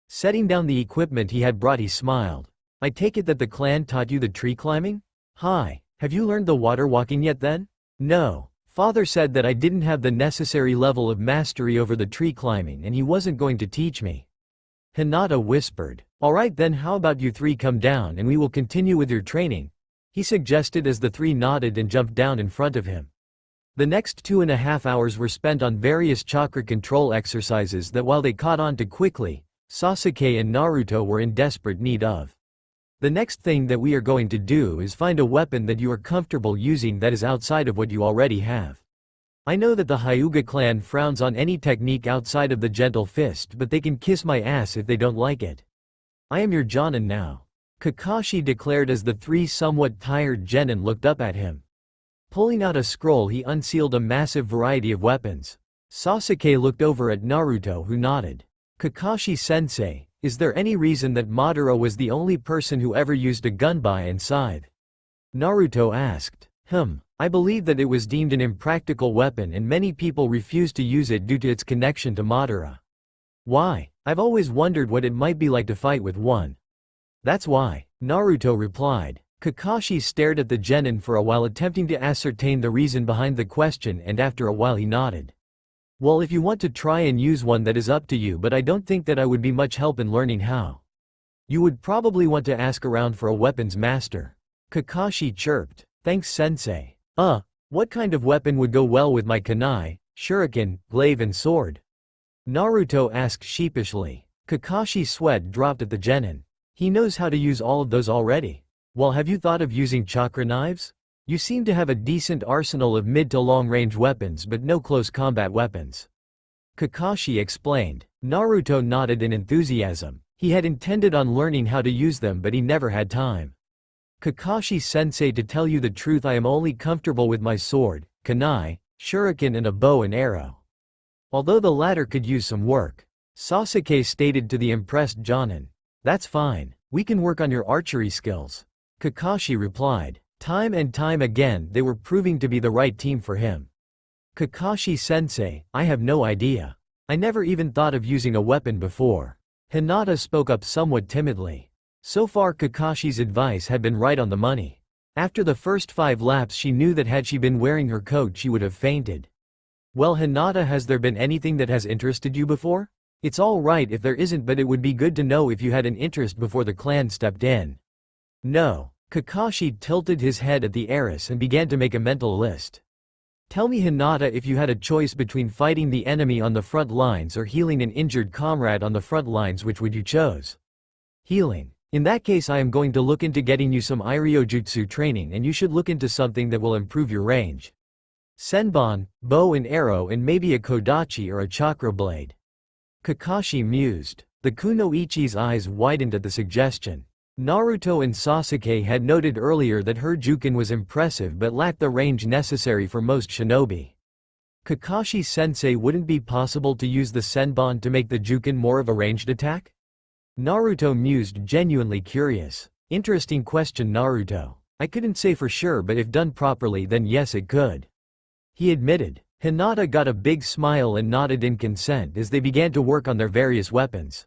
Setting down the equipment he had brought, he smiled. I take it that the clan taught you the tree climbing? Hi, have you learned the water walking yet then? No. Father said that I didn't have the necessary level of mastery over the tree climbing and he wasn't going to teach me, Hinata whispered. Alright then, how about you three come down and we will continue with your training, he suggested as the three nodded and jumped down in front of him. The next 2.5 hours were spent on various chakra control exercises that, while they caught on to quickly, Sasuke and Naruto were in desperate need of. The next thing that we are going to do is find a weapon that you are comfortable using that is outside of what you already have. I know that the Hyuga clan frowns on any technique outside of the gentle fist, but they can kiss my ass if they don't like it. I am your Jonin now, Kakashi declared as the three somewhat tired genin looked up at him. Pulling out a scroll, he unsealed a massive variety of weapons. Sasuke looked over at Naruto, who nodded. Kakashi-sensei, is there any reason that Madara was the only person who ever used a gunbai and scythe? Naruto asked. I believe that it was deemed an impractical weapon and many people refused to use it due to its connection to Madara. Why? I've always wondered what it might be like to fight with one. That's why, Naruto replied. Kakashi stared at the genin for a while, attempting to ascertain the reason behind the question, and after a while he nodded. Well, if you want to try and use one, that is up to you, but I don't think that I would be much help in learning how. You would probably want to ask around for a weapons master. Kakashi chirped. Thanks, sensei. What kind of weapon would go well with my kunai, shuriken, glaive and sword? Naruto asked sheepishly. Kakashi's sweat dropped at the genin. He knows how to use all of those already. Well, have you thought of using chakra knives? You seem to have a decent arsenal of mid to long range weapons but no close combat weapons. Kakashi explained. Naruto nodded in enthusiasm. He had intended on learning how to use them, but he never had time. Kakashi-sensei, to tell you the truth, I am only comfortable with my sword, kunai, shuriken and a bow and arrow. Although the latter could use some work. Sasuke stated to the impressed Jonin. That's fine, we can work on your archery skills. Kakashi replied. Time and time again they were proving to be the right team for him. Kakashi-sensei, I have no idea. I never even thought of using a weapon before. Hinata spoke up somewhat timidly. So far Kakashi's advice had been right on the money. After the first 5 laps she knew that had she been wearing her coat she would have fainted. Well, Hinata, has there been anything that has interested you before? It's all right if there isn't, but it would be good to know if you had an interest before the clan stepped in. No. Kakashi tilted his head at the heiress and began to make a mental list. Tell me, Hinata, if you had a choice between fighting the enemy on the front lines or healing an injured comrade on the front lines, which would you choose? Healing. In that case I am going to look into getting you some Iryojutsu training, and you should look into something that will improve your range. Senbon, bow and arrow, and maybe a kodachi or a chakra blade. Kakashi mused. The kunoichi's eyes widened at the suggestion. Naruto and Sasuke had noted earlier that her Juken was impressive but lacked the range necessary for most shinobi. Kakashi-sensei, wouldn't it be possible to use the Senbon to make the Juken more of a ranged attack? Naruto mused, genuinely curious. Interesting question, Naruto. I couldn't say for sure, but if done properly then yes, it could. He admitted. Hinata got a big smile and nodded in consent as they began to work on their various weapons.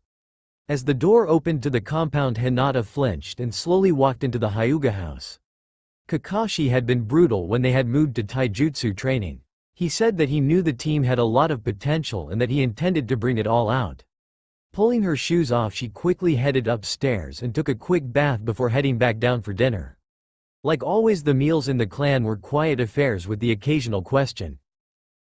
As the door opened to the compound, Hinata flinched and slowly walked into the Hyuga house. Kakashi had been brutal when they had moved to taijutsu training. He said that he knew the team had a lot of potential and that he intended to bring it all out. Pulling her shoes off, she quickly headed upstairs and took a quick bath before heading back down for dinner. Like always, the meals in the clan were quiet affairs with the occasional question.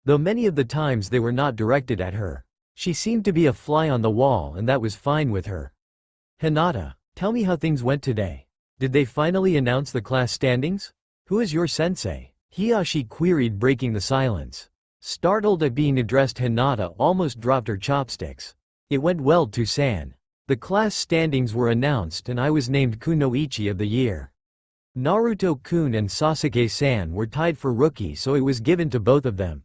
Though many of the times they were not directed at her. She seemed to be a fly on the wall, and that was fine with her. Hinata, tell me how things went today. Did they finally announce the class standings? Who is your sensei? Hiyashi queried, breaking the silence. Startled at being addressed, Hinata almost dropped her chopsticks. It went well, Toussaint. The class standings were announced and I was named Kunoichi of the Year. Naruto-kun and Sasuke-san were tied for rookie, so it was given to both of them.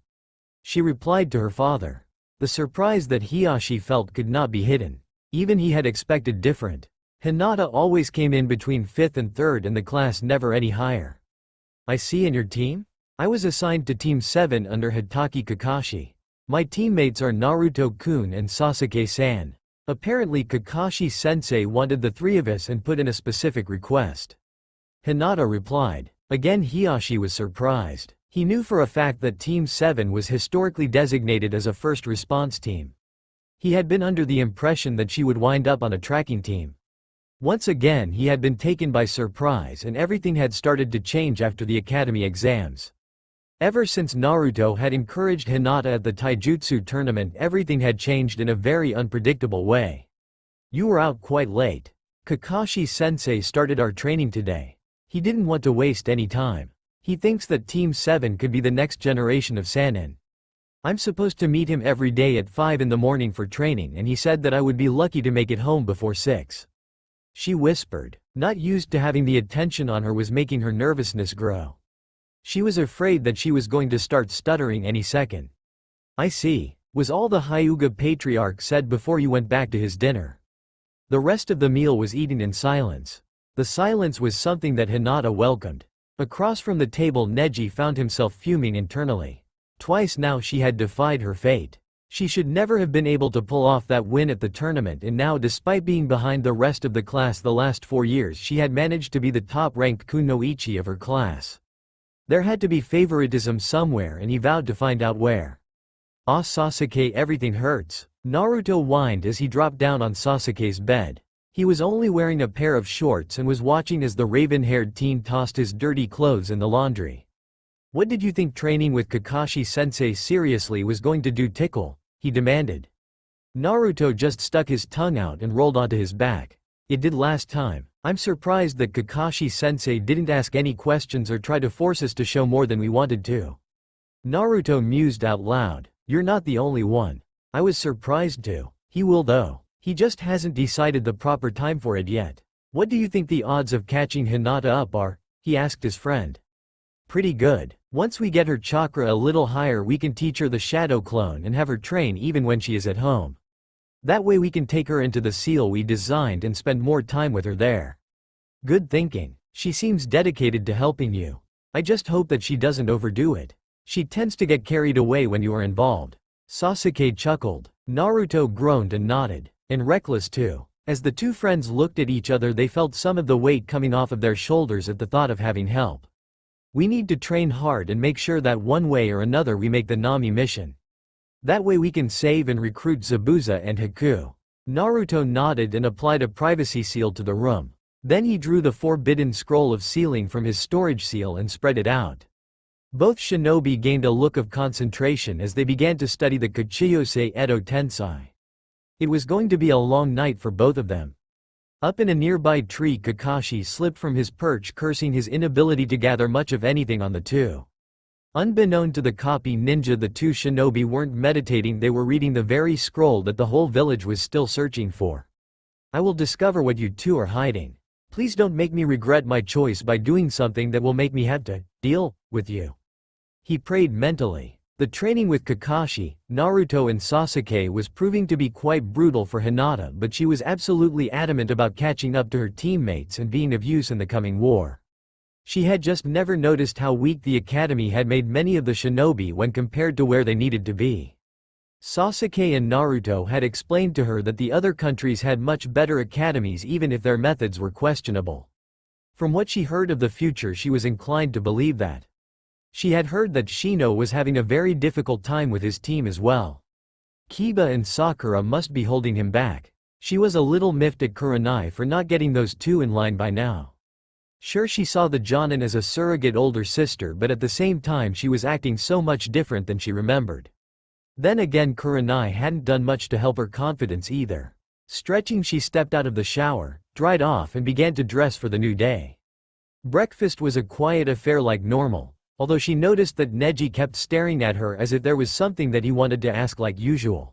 She replied to her father. The surprise that Hiyashi felt could not be hidden. Even he had expected different. Hinata always came in between 5th and 3rd and the class never any higher. I see. In your team? I was assigned to Team 7 under Hitaki Kakashi. My teammates are Naruto-kun and Sasuke-san. Apparently Kakashi-sensei wanted the 3 of us and put in a specific request. Hinata replied. Again Hiyashi was surprised. He knew for a fact that Team 7 was historically designated as a first response team. He had been under the impression that she would wind up on a tracking team. Once again he had been taken by surprise, and everything had started to change after the academy exams. Ever since Naruto had encouraged Hinata at the taijutsu tournament, everything had changed in a very unpredictable way. You were out quite late. Kakashi-sensei started our training today. He didn't want to waste any time. He thinks that Team 7 could be the next generation of Sannin. I'm supposed to meet him every day at 5 in the morning for training, and he said that I would be lucky to make it home before 6. She whispered. Not used to having the attention on her was making her nervousness grow. She was afraid that she was going to start stuttering any second. I see, was all the Hyuga patriarch said before you went back to his dinner. The rest of the meal was eaten in silence. The silence was something that Hinata welcomed. Across from the table, Neji found himself fuming internally. Twice now she had defied her fate. She should never have been able to pull off that win at the tournament, and now, despite being behind the rest of the class the last 4 years, she had managed to be the top-ranked kunoichi of her class. There had to be favoritism somewhere, and he vowed to find out where. Ah, Sasuke, everything hurts. Naruto whined as he dropped down on Sasuke's bed. He was only wearing a pair of shorts and was watching as the raven-haired teen tossed his dirty clothes in the laundry. What did you think training with Kakashi-sensei seriously was going to do, tickle? He demanded. Naruto just stuck his tongue out and rolled onto his back. It did last time. I'm surprised that Kakashi-sensei didn't ask any questions or try to force us to show more than we wanted to. Naruto mused out loud. You're not the only one. I was surprised too. He will though. He just hasn't decided the proper time for it yet. What do you think the odds of catching Hinata up are? He asked his friend. Pretty good. Once we get her chakra a little higher, we can teach her the shadow clone and have her train even when she is at home. That way we can take her into the seal we designed and spend more time with her there. Good thinking. She seems dedicated to helping you. I just hope that she doesn't overdo it. She tends to get carried away when you are involved. Sasuke chuckled. Naruto groaned and nodded. And reckless too. As the two friends looked at each other, they felt some of the weight coming off of their shoulders at the thought of having help. We need to train hard and make sure that one way or another we make the Nami mission. That way we can save and recruit Zabuza and Haku. Naruto nodded and applied a privacy seal to the room. Then he drew the forbidden scroll of sealing from his storage seal and spread it out. Both shinobi gained a look of concentration as they began to study the Kuchiyose Edo Tensei. It was going to be a long night for both of them. Up in a nearby tree, Kakashi slipped from his perch, cursing his inability to gather much of anything on the two. Unbeknown to the copy ninja, the two shinobi weren't meditating, they were reading the very scroll that the whole village was still searching for. I will discover what you two are hiding. Please don't make me regret my choice by doing something that will make me have to deal with you. He prayed mentally. The training with Kakashi, Naruto and Sasuke was proving to be quite brutal for Hinata, but she was absolutely adamant about catching up to her teammates and being of use in the coming war. She had just never noticed how weak the academy had made many of the shinobi when compared to where they needed to be. Sasuke and Naruto had explained to her that the other countries had much better academies even if their methods were questionable. From what she heard of the future, she was inclined to believe that. She had heard that Shino was having a very difficult time with his team as well. Kiba and Sakura must be holding him back. She was a little miffed at Kurenai for not getting those two in line by now. Sure, she saw the Jonin as a surrogate older sister, but at the same time she was acting so much different than she remembered. Then again, Kurenai hadn't done much to help her confidence either. Stretching, she stepped out of the shower, dried off and began to dress for the new day. Breakfast was a quiet affair like normal, although she noticed that Neji kept staring at her as if there was something that he wanted to ask like usual.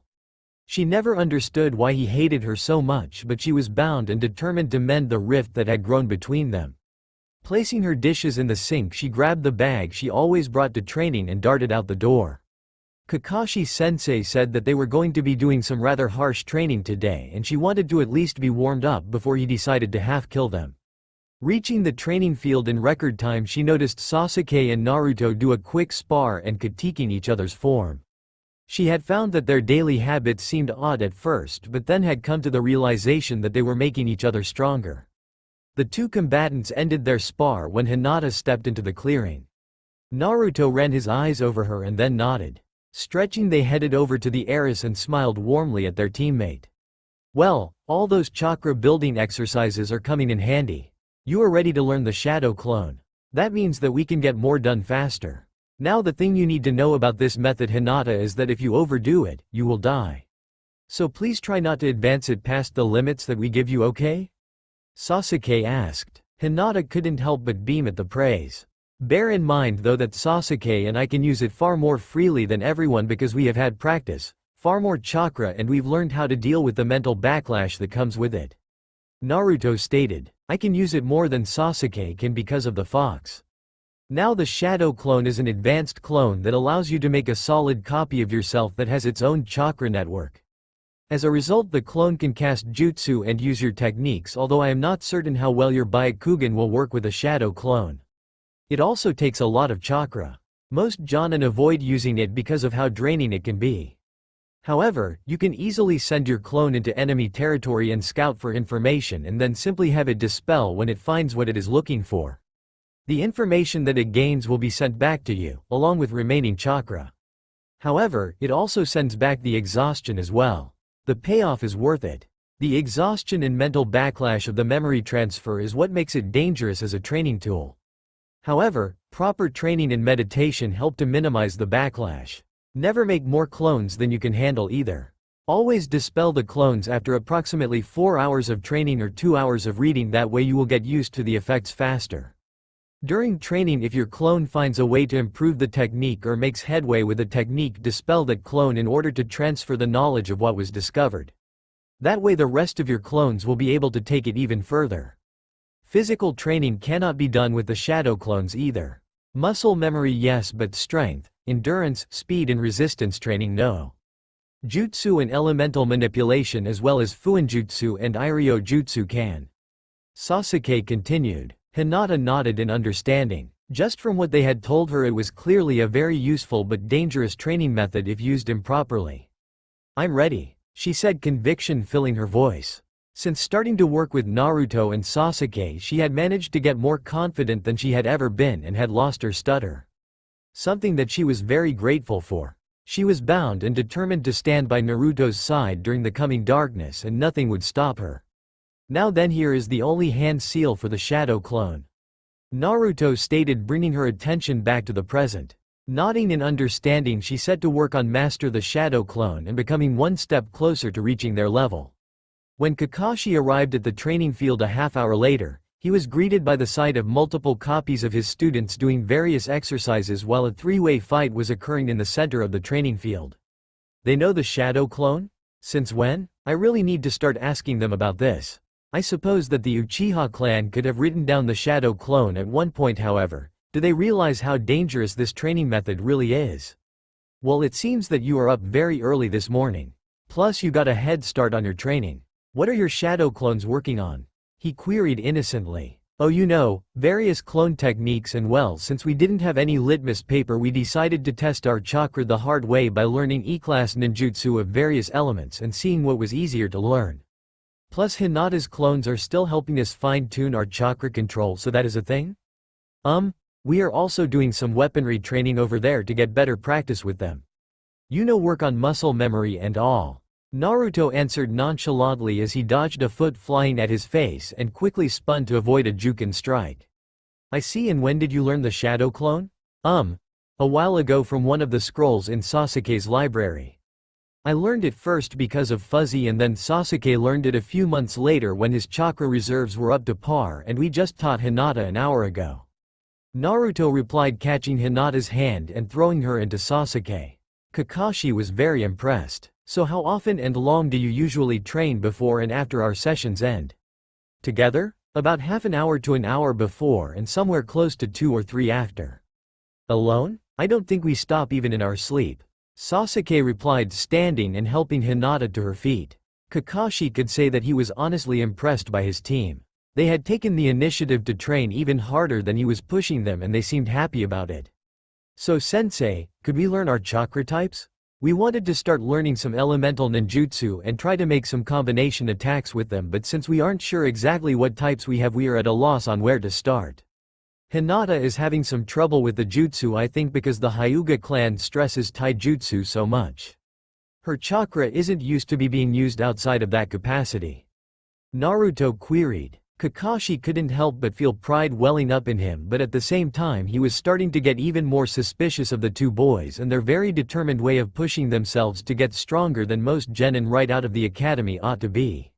She never understood why he hated her so much, but she was bound and determined to mend the rift that had grown between them. Placing her dishes in the sink, she grabbed the bag she always brought to training and darted out the door. Kakashi-sensei said that they were going to be doing some rather harsh training today, and she wanted to at least be warmed up before he decided to half-kill them. Reaching the training field in record time, she noticed Sasuke and Naruto do a quick spar and critiquing each other's form. She had found that their daily habits seemed odd at first, but then had come to the realization that they were making each other stronger. The two combatants ended their spar when Hinata stepped into the clearing. Naruto ran his eyes over her and then nodded. Stretching, they headed over to the heiress and smiled warmly at their teammate. Well, all those chakra building exercises are coming in handy. You are ready to learn the shadow clone. That means that we can get more done faster. Now the thing you need to know about this method, Hinata, is that if you overdo it, you will die. So please try not to advance it past the limits that we give you, okay? Sasuke asked. Hinata couldn't help but beam at the praise. Bear in mind though that Sasuke and I can use it far more freely than everyone because we have had practice, far more chakra, and we've learned how to deal with the mental backlash that comes with it. Naruto stated. I can use it more than Sasuke can because of the fox. Now the shadow clone is an advanced clone that allows you to make a solid copy of yourself that has its own chakra network. As a result, the clone can cast jutsu and use your techniques, although I am not certain how well your Byakugan will work with a shadow clone. It also takes a lot of chakra. Most Jonin avoid using it because of how draining it can be. However, you can easily send your clone into enemy territory and scout for information and then simply have it dispel when it finds what it is looking for. The information that it gains will be sent back to you, along with remaining chakra. However, it also sends back the exhaustion as well. The payoff is worth it. The exhaustion and mental backlash of the memory transfer is what makes it dangerous as a training tool. However, proper training and meditation help to minimize the backlash. Never make more clones than you can handle either. Always dispel the clones after approximately 4 hours of training or 2 hours of reading, that way you will get used to the effects faster. During training, if your clone finds a way to improve the technique or makes headway with the technique, dispel that clone in order to transfer the knowledge of what was discovered. That way the rest of your clones will be able to take it even further. Physical training cannot be done with the shadow clones either. Muscle memory yes, but strength, endurance, speed and resistance training no. Jutsu and elemental manipulation as well as Fuinjutsu and Iryo Jutsu can. Sasuke continued. Hinata nodded in understanding. Just from what they had told her, it was clearly a very useful but dangerous training method if used improperly. I'm ready, she said, conviction filling her voice. Since starting to work with Naruto and Sasuke, she had managed to get more confident than she had ever been and had lost her stutter. Something that she was very grateful for. She was bound and determined to stand by Naruto's side during the coming darkness, and nothing would stop her. Now then, here is the only hand seal for the shadow clone. Naruto stated, bringing her attention back to the present. Nodding in understanding, she set to work on master the shadow clone and becoming one step closer to reaching their level. When Kakashi arrived at the training field a half-hour later, he was greeted by the sight of multiple copies of his students doing various exercises while a three-way fight was occurring in the center of the training field. They know the shadow clone? Since when? I really need to start asking them about this. I suppose that the Uchiha clan could have written down the shadow clone at one point. However, do they realize how dangerous this training method really is? Well, it seems that you are up very early this morning. Plus you got a head start on your training. What are your shadow clones working on? He queried innocently. Oh, you know, various clone techniques, and well, since we didn't have any litmus paper, we decided to test our chakra the hard way by learning E-class ninjutsu of various elements and seeing what was easier to learn. Plus Hinata's clones are still helping us fine-tune our chakra control, so that is a thing? We are also doing some weaponry training over there to get better practice with them. You know, work on muscle memory and all. Naruto answered nonchalantly as he dodged a foot flying at his face and quickly spun to avoid a Juken strike. I see, and when did you learn the shadow clone? A while ago from one of the scrolls in Sasuke's library. I learned it first because of Fuzzy, and then Sasuke learned it a few months later when his chakra reserves were up to par, and we just taught Hinata an hour ago. Naruto replied, catching Hinata's hand and throwing her into Sasuke. Kakashi was very impressed. So how often and long do you usually train before and after our sessions end? Together? About half an hour to an hour before and somewhere close to 2 or 3 after. Alone? I don't think we stop even in our sleep. Sasuke replied, standing and helping Hinata to her feet. Kakashi could say that he was honestly impressed by his team. They had taken the initiative to train even harder than he was pushing them, and they seemed happy about it. So sensei, could we learn our chakra types? We wanted to start learning some elemental ninjutsu and try to make some combination attacks with them, but since we aren't sure exactly what types we have, we are at a loss on where to start. Hinata is having some trouble with the jutsu, I think because the Hyuga clan stresses taijutsu so much. Her chakra isn't used to being used outside of that capacity. Naruto queried. Kakashi couldn't help but feel pride welling up in him, but at the same time he was starting to get even more suspicious of the two boys and their very determined way of pushing themselves to get stronger than most genin right out of the academy ought to be.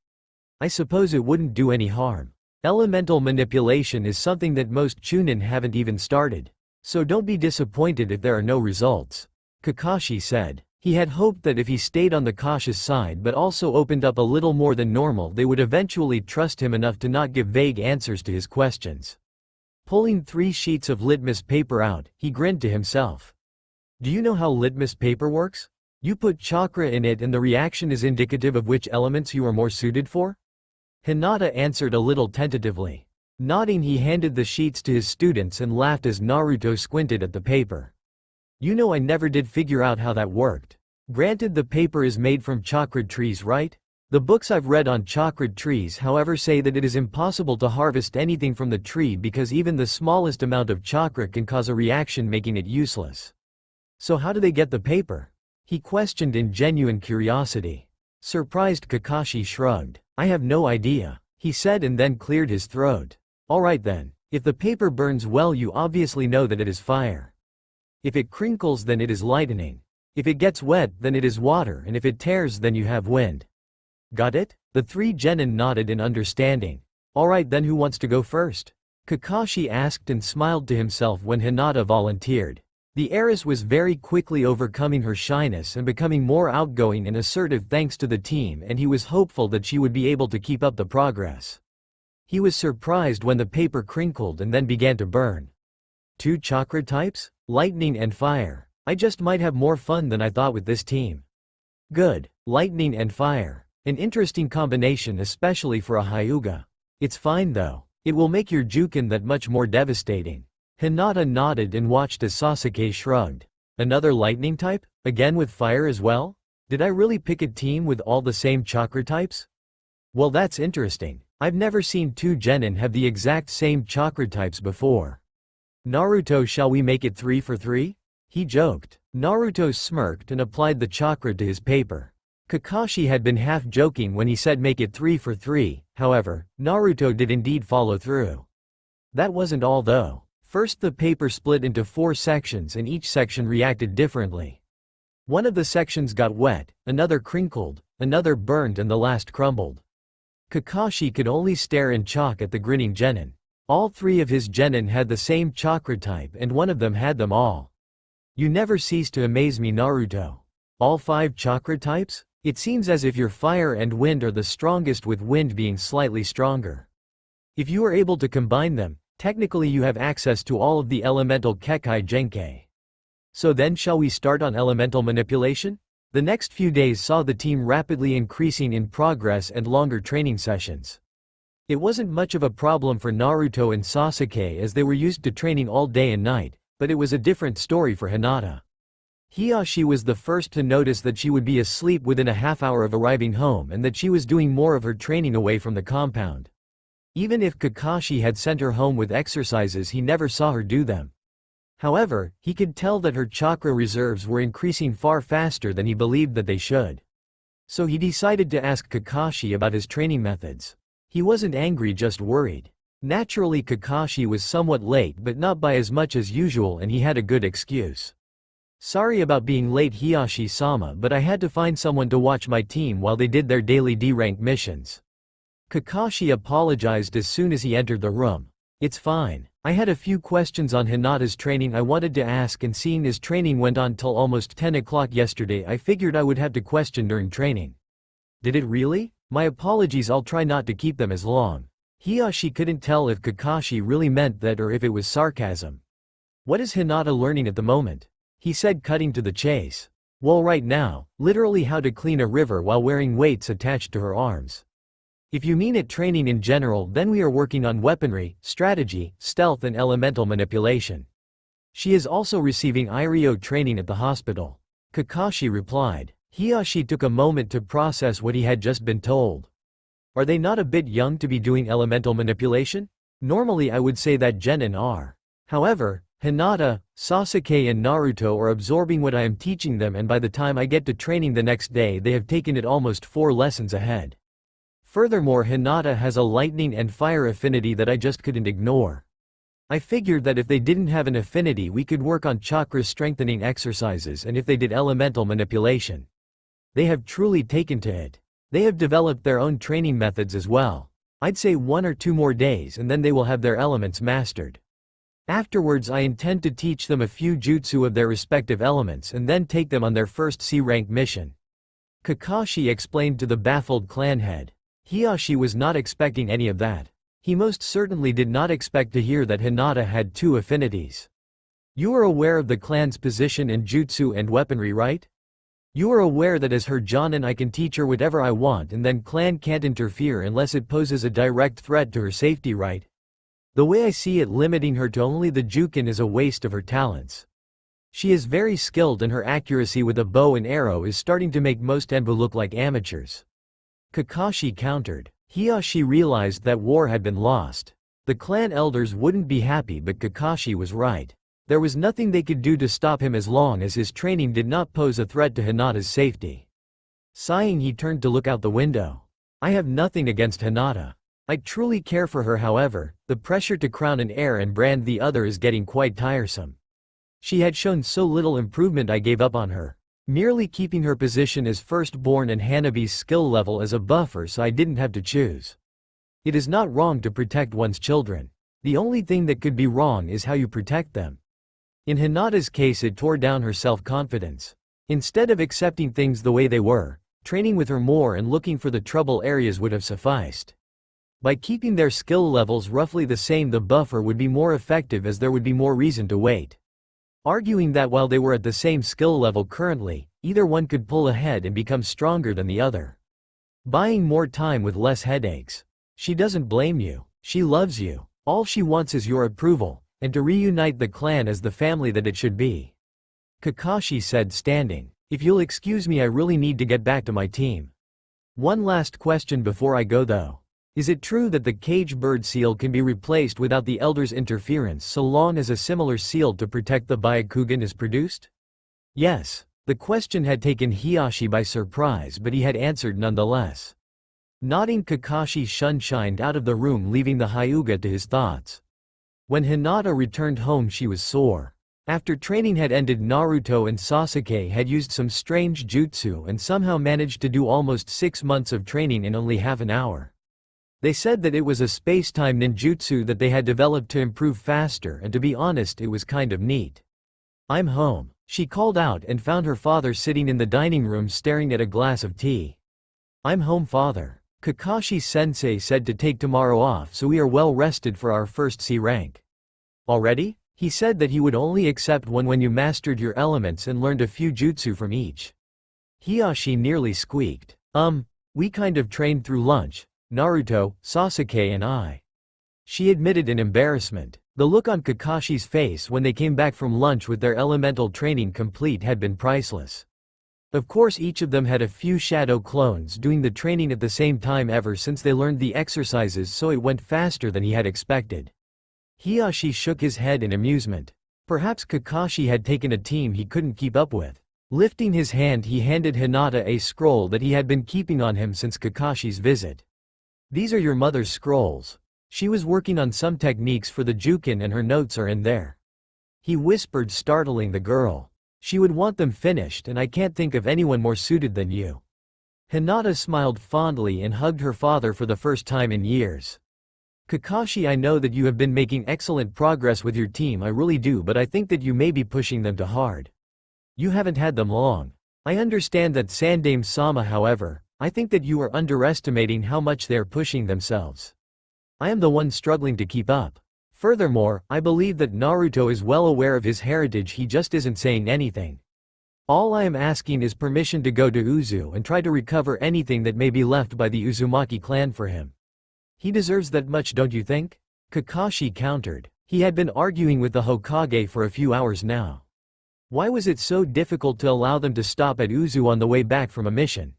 I suppose it wouldn't do any harm. Elemental manipulation is something that most chunin haven't even started. So don't be disappointed if there are no results, Kakashi said. He had hoped that if he stayed on the cautious side but also opened up a little more than normal, they would eventually trust him enough to not give vague answers to his questions. Pulling 3 sheets of litmus paper out, he grinned to himself. Do you know how litmus paper works? You put chakra in it and the reaction is indicative of which elements you are more suited for? Hinata answered a little tentatively. Nodding, he handed the sheets to his students and laughed as Naruto squinted at the paper. You know, I never did figure out how that worked. Granted, the paper is made from chakra trees, right? The books I've read on chakra trees, however, say that it is impossible to harvest anything from the tree because even the smallest amount of chakra can cause a reaction, making it useless. So how do they get the paper? He questioned in genuine curiosity. Surprised, Kakashi shrugged. I have no idea, he said, and then cleared his throat. Alright then, if the paper burns well, you obviously know that it is fire. If it crinkles, then it is lightning. If it gets wet, then it is water, and if it tears, then you have wind. Got it? The 3 genin nodded in understanding. Alright then, who wants to go first? Kakashi asked and smiled to himself when Hinata volunteered. The heiress was very quickly overcoming her shyness and becoming more outgoing and assertive thanks to the team, and he was hopeful that she would be able to keep up the progress. He was surprised when the paper crinkled and then began to burn. 2 chakra types? Lightning and fire. I just might have more fun than I thought with this team. Good. Lightning and fire. An interesting combination, especially for a Hyuga. It's fine though. It will make your Juken that much more devastating. Hinata nodded and watched as Sasuke shrugged. Another lightning type? Again with fire as well? Did I really pick a team with all the same chakra types? Well, that's interesting. I've never seen 2 genin have the exact same chakra types before. Naruto, shall we make it 3 for 3? He joked. Naruto smirked and applied the chakra to his paper. Kakashi had been half joking when he said make it 3 for 3, however, Naruto did indeed follow through. That wasn't all though. First, the paper split into 4 sections and each section reacted differently. One of the sections got wet, another crinkled, another burned, and the last crumbled. Kakashi could only stare in shock at the grinning genin. All 3 of his genin had the same chakra type and one of them had them all. You never cease to amaze me, Naruto. All 5 chakra types? It seems as if your fire and wind are the strongest, with wind being slightly stronger. If you are able to combine them, technically you have access to all of the elemental Kekkei Genkei. So then, shall we start on elemental manipulation? The next few days saw the team rapidly increasing in progress and longer training sessions. It wasn't much of a problem for Naruto and Sasuke as they were used to training all day and night, but it was a different story for Hinata. Hiyashi was the first to notice that she would be asleep within a half hour of arriving home and that she was doing more of her training away from the compound. Even if Kakashi had sent her home with exercises, he never saw her do them. However, he could tell that her chakra reserves were increasing far faster than he believed that they should. So he decided to ask Kakashi about his training methods. He wasn't angry, just worried. Naturally, Kakashi was somewhat late, but not by as much as usual, and he had a good excuse. Sorry about being late, Hiyashi-sama, but I had to find someone to watch my team while they did their daily D-rank missions. Kakashi apologized as soon as he entered the room. It's fine. I had a few questions on Hinata's training I wanted to ask, and seeing his training went on till almost 10 o'clock yesterday, I figured I would have to question during training. Did it really? My apologies, I'll try not to keep them as long. Hiyashi couldn't tell if Kakashi really meant that or if it was sarcasm. What is Hinata learning at the moment? He said, cutting to the chase. Well, right now, literally how to clean a river while wearing weights attached to her arms. If you mean it training in general, then we are working on weaponry, strategy, stealth, and elemental manipulation. She is also receiving Iryo training at the hospital. Kakashi replied. Hiyashi took a moment to process what he had just been told. Are they not a bit young to be doing elemental manipulation? Normally I would say that genin are. However, Hinata, Sasuke and Naruto are absorbing what I am teaching them, and by the time I get to training the next day they have taken it almost 4 lessons ahead. Furthermore, Hinata has a lightning and fire affinity that I just couldn't ignore. I figured that if they didn't have an affinity we could work on chakra strengthening exercises, and if they did elemental manipulation. They have truly taken to it. They have developed their own training methods as well. I'd say 1 or 2 more days and then they will have their elements mastered. Afterwards I intend to teach them a few jutsu of their respective elements and then take them on their first C-rank mission. Kakashi explained to the baffled clan head. Hiashi was not expecting any of that. He most certainly did not expect to hear that Hinata had 2 affinities. You are aware of the clan's position in jutsu and weaponry, right? You are aware that as her Jonin I can teach her whatever I want and then clan can't interfere unless it poses a direct threat to her safety, right? The way I see it, limiting her to only the Jukin is a waste of her talents. She is very skilled and her accuracy with a bow and arrow is starting to make most Enbu look like amateurs. Kakashi countered. Hiashi realized that war had been lost. The clan elders wouldn't be happy, but Kakashi was right. There was nothing they could do to stop him as long as his training did not pose a threat to Hinata's safety. Sighing, he turned to look out the window. I have nothing against Hinata. I truly care for her, however, the pressure to crown an heir and brand the other is getting quite tiresome. She had shown so little improvement I gave up on her. Merely keeping her position as firstborn and Hanabi's skill level as a buffer so I didn't have to choose. It is not wrong to protect one's children. The only thing that could be wrong is how you protect them. In Hinata's case it tore down her self-confidence. Instead of accepting things the way they were, training with her more and looking for the trouble areas would have sufficed. By keeping their skill levels roughly the same, the buffer would be more effective as there would be more reason to wait. Arguing that while they were at the same skill level currently, either one could pull ahead and become stronger than the other. Buying more time with less headaches. She doesn't blame you. She loves you. All she wants is your approval, and to reunite the clan as the family that it should be. Kakashi said, standing. If you'll excuse me, I really need to get back to my team. One last question before I go though. Is it true that the cage bird seal can be replaced without the elder's interference so long as a similar seal to protect the Byakugan is produced? Yes. The question had taken Hiashi by surprise, but he had answered nonetheless. Nodding, Kakashi shunshined out of the room, leaving the Hyuga to his thoughts. When Hinata returned home she was sore. After training had ended, Naruto and Sasuke had used some strange jutsu and somehow managed to do almost 6 months of training in only half an hour. They said that it was a space-time ninjutsu that they had developed to improve faster, and to be honest it was kind of neat. I'm home, she called out and found her father sitting in the dining room staring at a glass of tea. I'm home, father. Kakashi-sensei said to take tomorrow off so we are well rested for our first C rank. Already? He said that he would only accept one when you mastered your elements and learned a few jutsu from each. Hiashi nearly squeaked. We kind of trained through lunch. Naruto, Sasuke and I. She admitted in embarrassment. The look on Kakashi's face when they came back from lunch with their elemental training complete had been priceless. Of course each of them had a few shadow clones doing the training at the same time ever since they learned the exercises, so it went faster than he had expected. Hiashi shook his head in amusement. Perhaps Kakashi had taken a team he couldn't keep up with. Lifting his hand, he handed Hinata a scroll that he had been keeping on him since Kakashi's visit. These are your mother's scrolls. She was working on some techniques for the Jukin and her notes are in there. He whispered, startling the girl. She would want them finished, and I can't think of anyone more suited than you. Hinata smiled fondly and hugged her father for the first time in years. Kakashi, I know that you have been making excellent progress with your team, I really do, but I think that you may be pushing them too hard. You haven't had them long. I understand that, Sandaime-sama, however, I think that you are underestimating how much they are pushing themselves. I am the one struggling to keep up. Furthermore, I believe that Naruto is well aware of his heritage, he just isn't saying anything. All I am asking is permission to go to Uzu and try to recover anything that may be left by the Uzumaki clan for him. He deserves that much, don't you think? Kakashi countered. He had been arguing with the Hokage for a few hours now. Why was it so difficult to allow them to stop at Uzu on the way back from a mission?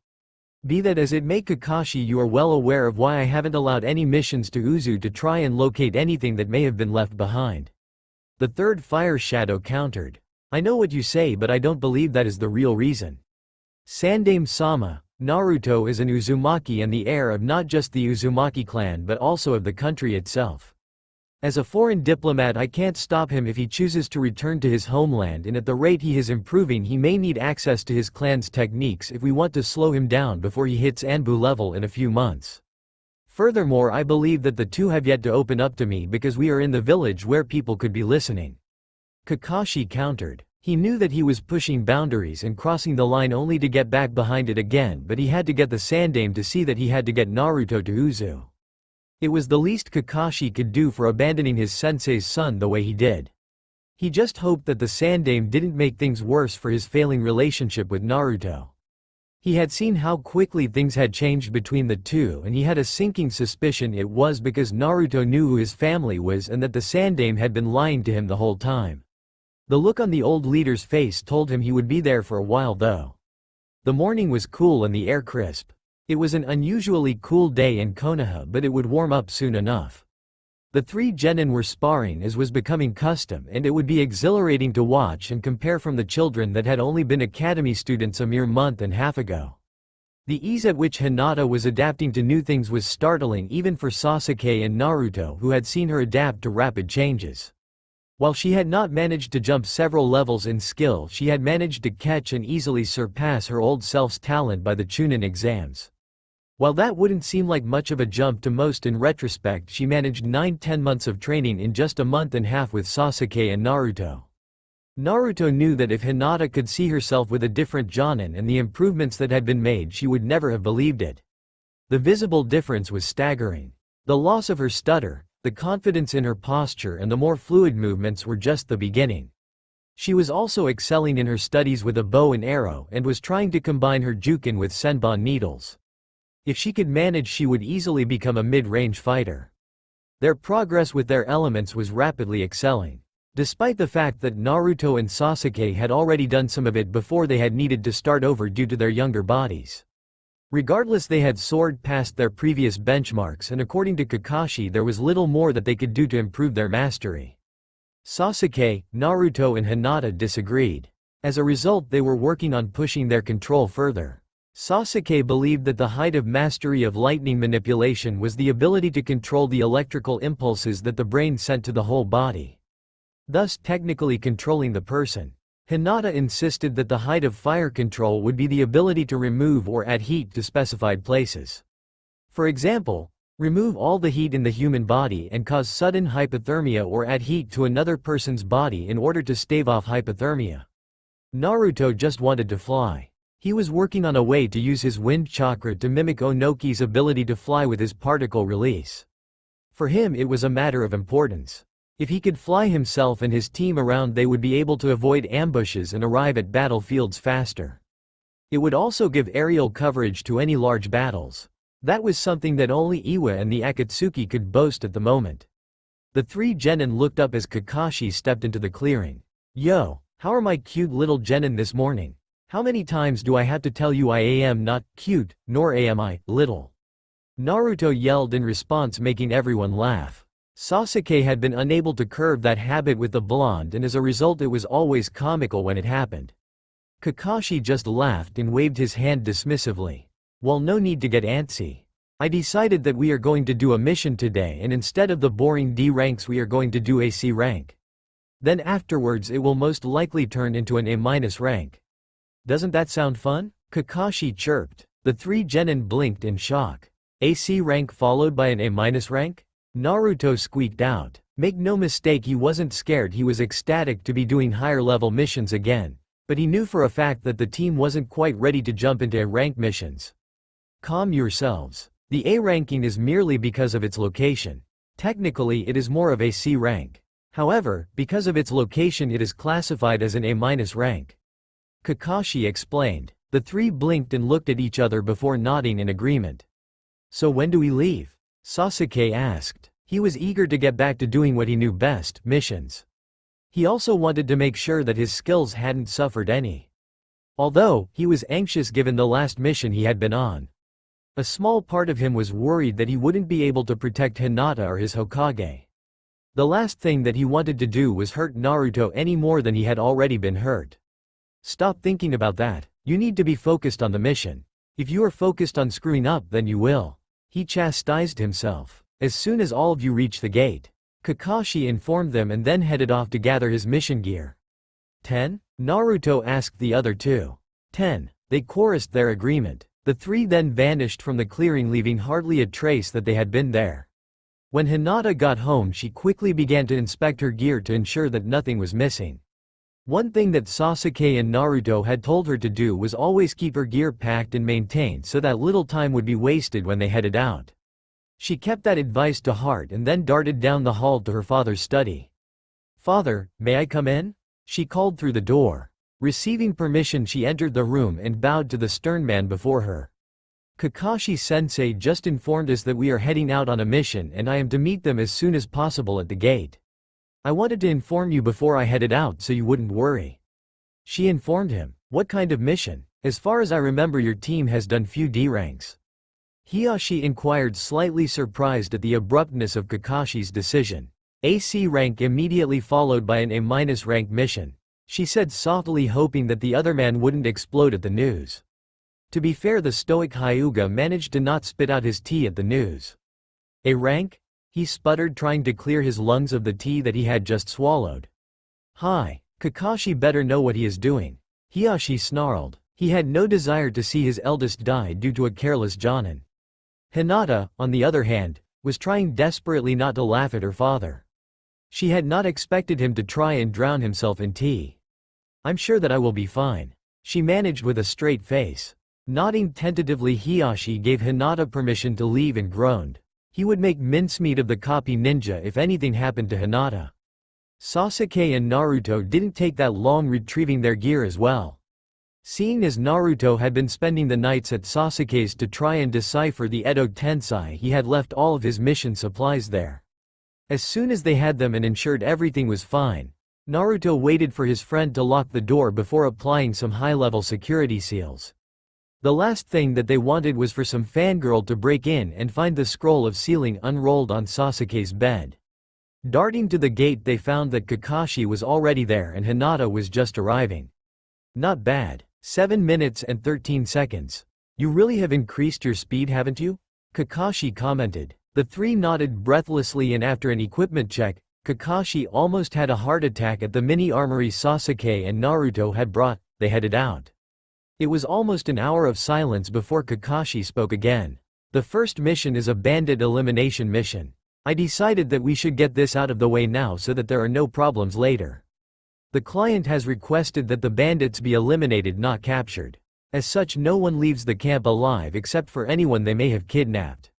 Be that as it may, Kakashi, you are well aware of why I haven't allowed any missions to Uzu to try and locate anything that may have been left behind. The third fire shadow countered. I know what you say, but I don't believe that is the real reason. Sandaime-sama, Naruto is an Uzumaki and the heir of not just the Uzumaki clan but also of the country itself. As a foreign diplomat, I can't stop him if he chooses to return to his homeland, and at the rate he is improving he may need access to his clan's techniques if we want to slow him down before he hits Anbu level in a few months. Furthermore, I believe that the two have yet to open up to me because we are in the village where people could be listening. Kakashi countered. He knew that he was pushing boundaries and crossing the line only to get back behind it again, but he had to get the Sandame to see that he had to get Naruto to Uzu. It was the least Kakashi could do for abandoning his sensei's son the way he did. He just hoped that the Sandame didn't make things worse for his failing relationship with Naruto. He had seen how quickly things had changed between the two, and he had a sinking suspicion it was because Naruto knew who his family was and that the Sandame had been lying to him the whole time. The look on the old leader's face told him he would be there for a while though. The morning was cool and the air crisp. It was an unusually cool day in Konoha, but it would warm up soon enough. The three genin were sparring as was becoming custom, and it would be exhilarating to watch and compare from the children that had only been academy students a mere month and a half ago. The ease at which Hinata was adapting to new things was startling even for Sasuke and Naruto, who had seen her adapt to rapid changes. While she had not managed to jump several levels in skill, she had managed to catch and easily surpass her old self's talent by the Chunin exams. While that wouldn't seem like much of a jump to most in retrospect, she managed 9-10 months of training in just a month and a half with Sasuke and Naruto. Naruto knew that if Hinata could see herself with a different Jonin and the improvements that had been made, she would never have believed it. The visible difference was staggering. The loss of her stutter, the confidence in her posture and the more fluid movements were just the beginning. She was also excelling in her studies with a bow and arrow and was trying to combine her Jukin with Senbon needles. If she could manage, she would easily become a mid-range fighter. Their progress with their elements was rapidly excelling. Despite the fact that Naruto and Sasuke had already done some of it before they had needed to start over due to their younger bodies. Regardless, they had soared past their previous benchmarks, and according to Kakashi there was little more that they could do to improve their mastery. Sasuke, Naruto and Hinata disagreed. As a result, they were working on pushing their control further. Sasuke believed that the height of mastery of lightning manipulation was the ability to control the electrical impulses that the brain sent to the whole body, thus technically controlling the person. Hinata insisted that the height of fire control would be the ability to remove or add heat to specified places. For example, remove all the heat in the human body and cause sudden hypothermia, or add heat to another person's body in order to stave off hypothermia. Naruto just wanted to fly. He was working on a way to use his wind chakra to mimic Onoki's ability to fly with his particle release. For him it was a matter of importance. If he could fly himself and his team around, they would be able to avoid ambushes and arrive at battlefields faster. It would also give aerial coverage to any large battles. That was something that only Iwa and the Akatsuki could boast at the moment. The three genin looked up as Kakashi stepped into the clearing. "Yo, how are my cute little genin this morning? How many times do I have to tell you I am not cute, nor am I little?" Naruto yelled in response, making everyone laugh. Sasuke had been unable to curb that habit with the blonde, and as a result it was always comical when it happened. Kakashi just laughed and waved his hand dismissively. "Well, no need to get antsy. I decided that we are going to do a mission today, and instead of the boring D ranks we are going to do a C rank. Then afterwards it will most likely turn into an A- rank. Doesn't that sound fun?" Kakashi chirped. The three genin blinked in shock. A C rank followed by an A- rank? Naruto squeaked out. Make no mistake, he wasn't scared, he was ecstatic to be doing higher level missions again. But he knew for a fact that the team wasn't quite ready to jump into A-rank missions. Calm yourselves. The A ranking is merely because of its location. Technically it is more of a C rank. However, because of its location it is classified as an A- rank. Kakashi explained. The three blinked and looked at each other before nodding in agreement. "So when do we leave?" Sasuke asked. He was eager to get back to doing what he knew best, missions. He also wanted to make sure that his skills hadn't suffered any. Although, he was anxious given the last mission he had been on. A small part of him was worried that he wouldn't be able to protect Hinata or his Hokage. The last thing that he wanted to do was hurt Naruto any more than he had already been hurt. "Stop thinking about that. You need to be focused on the mission. If you are focused on screwing up, then you will. He chastised himself. As soon as all of you reach the gate, Kakashi informed them and then headed off to gather his mission gear. 10? Naruto asked the other two. 10. They chorused their agreement. The three then vanished from the clearing, leaving hardly a trace that they had been there. When Hinata got home, she quickly began to inspect her gear to ensure that nothing was missing. One thing that Sasuke and Naruto had told her to do was always keep her gear packed and maintained so that little time would be wasted when they headed out. She kept that advice to heart and then darted down the hall to her father's study. "Father, may I come in?" she called through the door. Receiving permission, she entered the room and bowed to the stern man before her. "Kakashi-sensei just informed us that we are heading out on a mission and I am to meet them as soon as possible at the gate. I wanted to inform you before I headed out so you wouldn't worry." She informed him. "What kind of mission? As far as I remember, your team has done few D ranks." Hiyashi inquired, slightly surprised at the abruptness of Kakashi's decision. "A C rank immediately followed by an A- rank mission," she said softly, hoping that the other man wouldn't explode at the news. To be fair, the stoic Hyuga managed to not spit out his tea at the news. "A rank?" he sputtered, trying to clear his lungs of the tea that he had just swallowed. "Hi, Kakashi better know what he is doing," Hiyashi snarled. He had no desire to see his eldest die due to a careless Jonin. Hinata, on the other hand, was trying desperately not to laugh at her father. She had not expected him to try and drown himself in tea. "I'm sure that I will be fine," she managed with a straight face. Nodding tentatively, Hiyashi gave Hinata permission to leave and groaned. He would make mincemeat of the copy ninja if anything happened to Hinata. Sasuke and Naruto didn't take that long retrieving their gear as well. Seeing as Naruto had been spending the nights at Sasuke's to try and decipher the Edo Tensei, he had left all of his mission supplies there. As soon as they had them and ensured everything was fine, Naruto waited for his friend to lock the door before applying some high-level security seals. The last thing that they wanted was for some fangirl to break in and find the scroll of sealing unrolled on Sasuke's bed. Darting to the gate, they found that Kakashi was already there and Hinata was just arriving. "Not bad. 7 minutes and 13 seconds. You really have increased your speed, haven't you?" Kakashi commented. The three nodded breathlessly, and after an equipment check, Kakashi almost had a heart attack at the mini armory Sasuke and Naruto had brought. They headed out. It was almost an hour of silence before Kakashi spoke again. "The first mission is a bandit elimination mission. I decided that we should get this out of the way now so that there are no problems later. The client has requested that the bandits be eliminated, not captured. As such, no one leaves the camp alive except for anyone they may have kidnapped.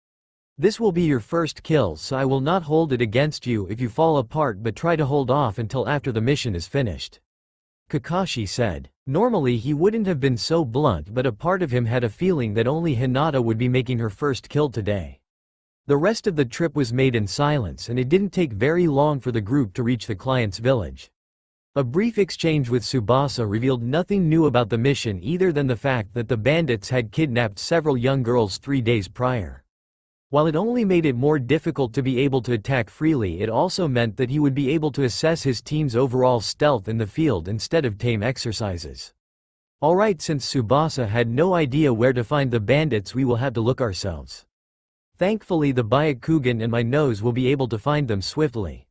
This will be your first kill, so I will not hold it against you if you fall apart, but try to hold off until after the mission is finished," Kakashi said. Normally he wouldn't have been so blunt, but a part of him had a feeling that only Hinata would be making her first kill today. The rest of the trip was made in silence, and it didn't take very long for the group to reach the client's village. A brief exchange with Tsubasa revealed nothing new about the mission other than the fact that the bandits had kidnapped several young girls 3 days prior. While it only made it more difficult to be able to attack freely, it also meant that he would be able to assess his team's overall stealth in the field instead of tame exercises. "Alright, since Tsubasa had no idea where to find the bandits, we will have to look ourselves. Thankfully the Byakugan and my nose will be able to find them swiftly.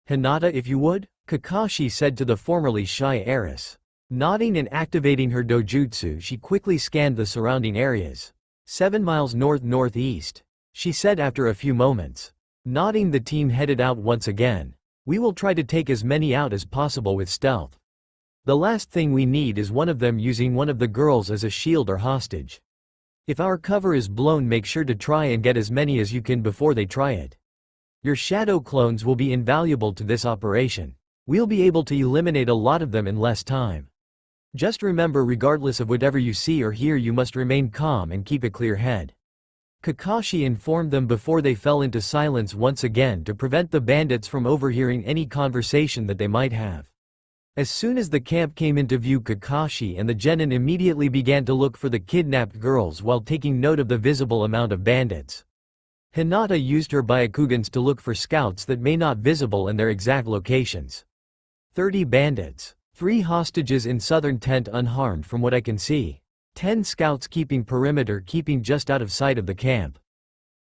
Hinata, if you would?" Kakashi said to the formerly shy heiress. Nodding and activating her dojutsu, she quickly scanned the surrounding areas. 7 miles north-northeast, she said after a few moments. Nodding, the team headed out once again. "We will try to take as many out as possible with stealth. The last thing we need is one of them using one of the girls as a shield or hostage. If our cover is blown, make sure to try and get as many as you can before they try it. Your shadow clones will be invaluable to this operation. We'll be able to eliminate a lot of them in less time. Just remember, regardless of whatever you see or hear, you must remain calm and keep a clear head," Kakashi informed them before they fell into silence once again to prevent the bandits from overhearing any conversation that they might have. As soon as the camp came into view, Kakashi and the genin immediately began to look for the kidnapped girls while taking note of the visible amount of bandits. Hinata used her Byakugans to look for scouts that may not visible and their exact locations. 30 bandits. 3 hostages in southern tent unharmed from what I can see. 10 scouts keeping perimeter, keeping just out of sight of the camp.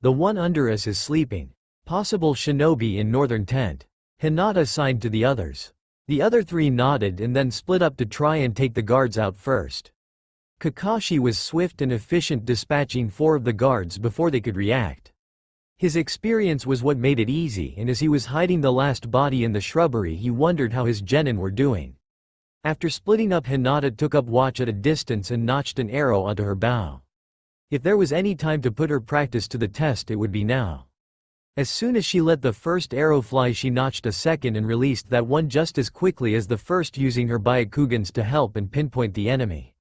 The one under us is sleeping. Possible shinobi in northern tent. Hinata signed to the others. The other 3 nodded and then split up to try and take the guards out first. Kakashi was swift and efficient, dispatching 4 of the guards before they could react. His experience was what made it easy, and as he was hiding the last body in the shrubbery, he wondered how his genin were doing. After splitting up, Hinata took up watch at a distance and notched an arrow onto her bow. If there was any time to put her practice to the test, it would be now. As soon as she let the first arrow fly, she notched a second and released that one just as quickly as the first, using her Byakugans to help and pinpoint the enemy.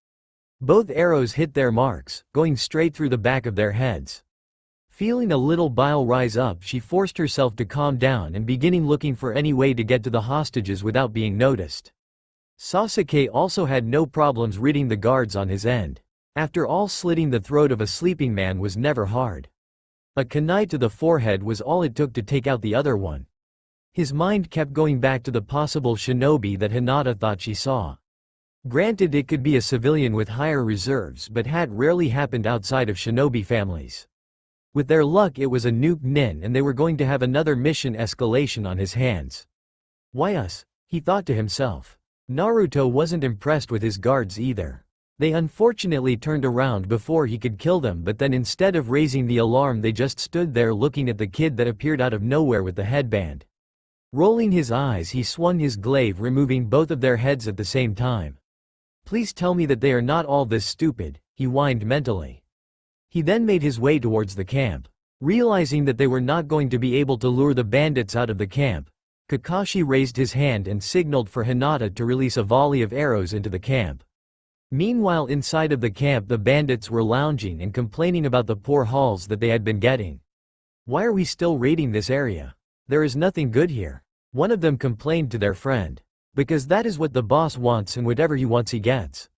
Both arrows hit their marks, going straight through the back of their heads. Feeling a little bile rise up, she forced herself to calm down and beginning looking for any way to get to the hostages without being noticed. Sasuke also had no problems reading the guards on his end. After all, slitting the throat of a sleeping man was never hard. A kunai to the forehead was all it took to take out the other one. His mind kept going back to the possible shinobi that Hinata thought she saw. Granted, it could be a civilian with higher reserves, but had rarely happened outside of shinobi families. With their luck, it was a nuke nin, and they were going to have another mission escalation on his hands. Why us? He thought to himself. Naruto wasn't impressed with his guards either. They unfortunately turned around before he could kill them, but then instead of raising the alarm, they just stood there looking at the kid that appeared out of nowhere with the headband. Rolling his eyes, he swung his glaive, removing both of their heads at the same time. Please tell me that they are not all this stupid, he whined mentally. He then made his way towards the camp. Realizing that they were not going to be able to lure the bandits out of the camp, Kakashi raised his hand and signaled for Hinata to release a volley of arrows into the camp. Meanwhile, inside of the camp, the bandits were lounging and complaining about the poor hauls that they had been getting. Why are we still raiding this area? There is nothing good here. One of them complained to their friend. Because that is what the boss wants, and whatever he wants he gets.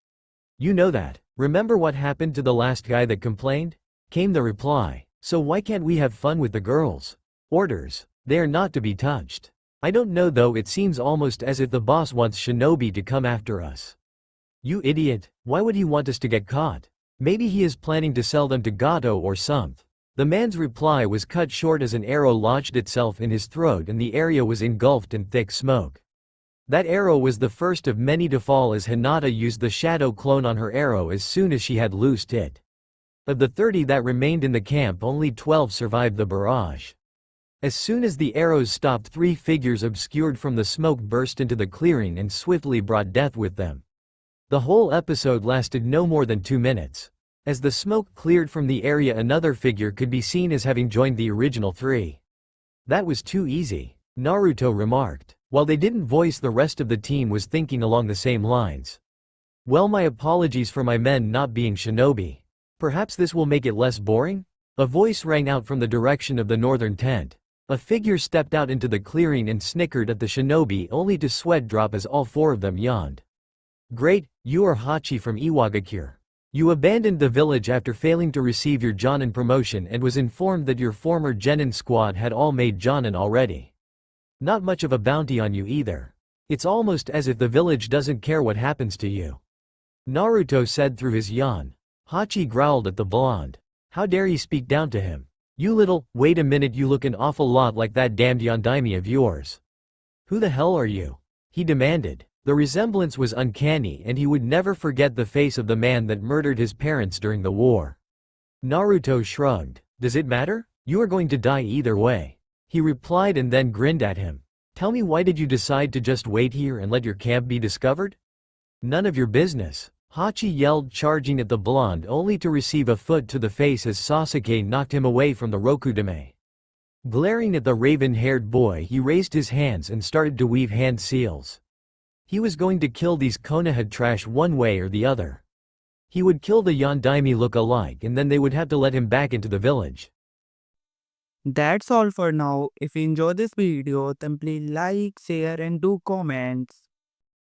You know that. Remember what happened to the last guy that complained? Came the reply. So why can't we have fun with the girls? Orders. They are not to be touched. I don't know though, it seems almost as if the boss wants shinobi to come after us. You idiot, why would he want us to get caught? Maybe he is planning to sell them to Gato or something. The man's reply was cut short as an arrow lodged itself in his throat and the area was engulfed in thick smoke. That arrow was the first of many to fall as Hinata used the shadow clone on her arrow as soon as she had loosed it. Of the 30 that remained in the camp, only 12 survived the barrage. As soon as the arrows stopped, 3 figures obscured from the smoke burst into the clearing and swiftly brought death with them. The whole episode lasted no more than 2 minutes. As the smoke cleared from the area, another figure could be seen as having joined the original 3. That was too easy, Naruto remarked. While they didn't voice, the rest of the team was thinking along the same lines. Well, my apologies for my men not being shinobi. Perhaps this will make it less boring? A voice rang out from the direction of the northern tent. A figure stepped out into the clearing and snickered at the shinobi, only to sweat drop as all 4 of them yawned. Great, you are Hachi from Iwagakure. You abandoned the village after failing to receive your Jonin promotion and was informed that your former Genin squad had all made Jonin already. Not much of a bounty on you either. It's almost as if the village doesn't care what happens to you. Naruto said through his yawn. Hachi growled at the blonde. How dare you speak down to him? You little, wait a minute, you look an awful lot like that damned Yondaime of yours. Who the hell are you? He demanded. The resemblance was uncanny and he would never forget the face of the man that murdered his parents during the war. Naruto shrugged. Does it matter? You are going to die either way. He replied and then grinned at him. Tell me, why did you decide to just wait here and let your camp be discovered? None of your business. Hachi yelled, charging at the blonde only to receive a foot to the face as Sasuke knocked him away from the Rokudame. Glaring at the raven-haired boy, he raised his hands and started to weave hand seals. He was going to kill these Konoha trash one way or the other. He would kill the Yondaime look-alike and then they would have to let him back into the village. That's all for now. If you enjoy this video, then please like, share and do comments.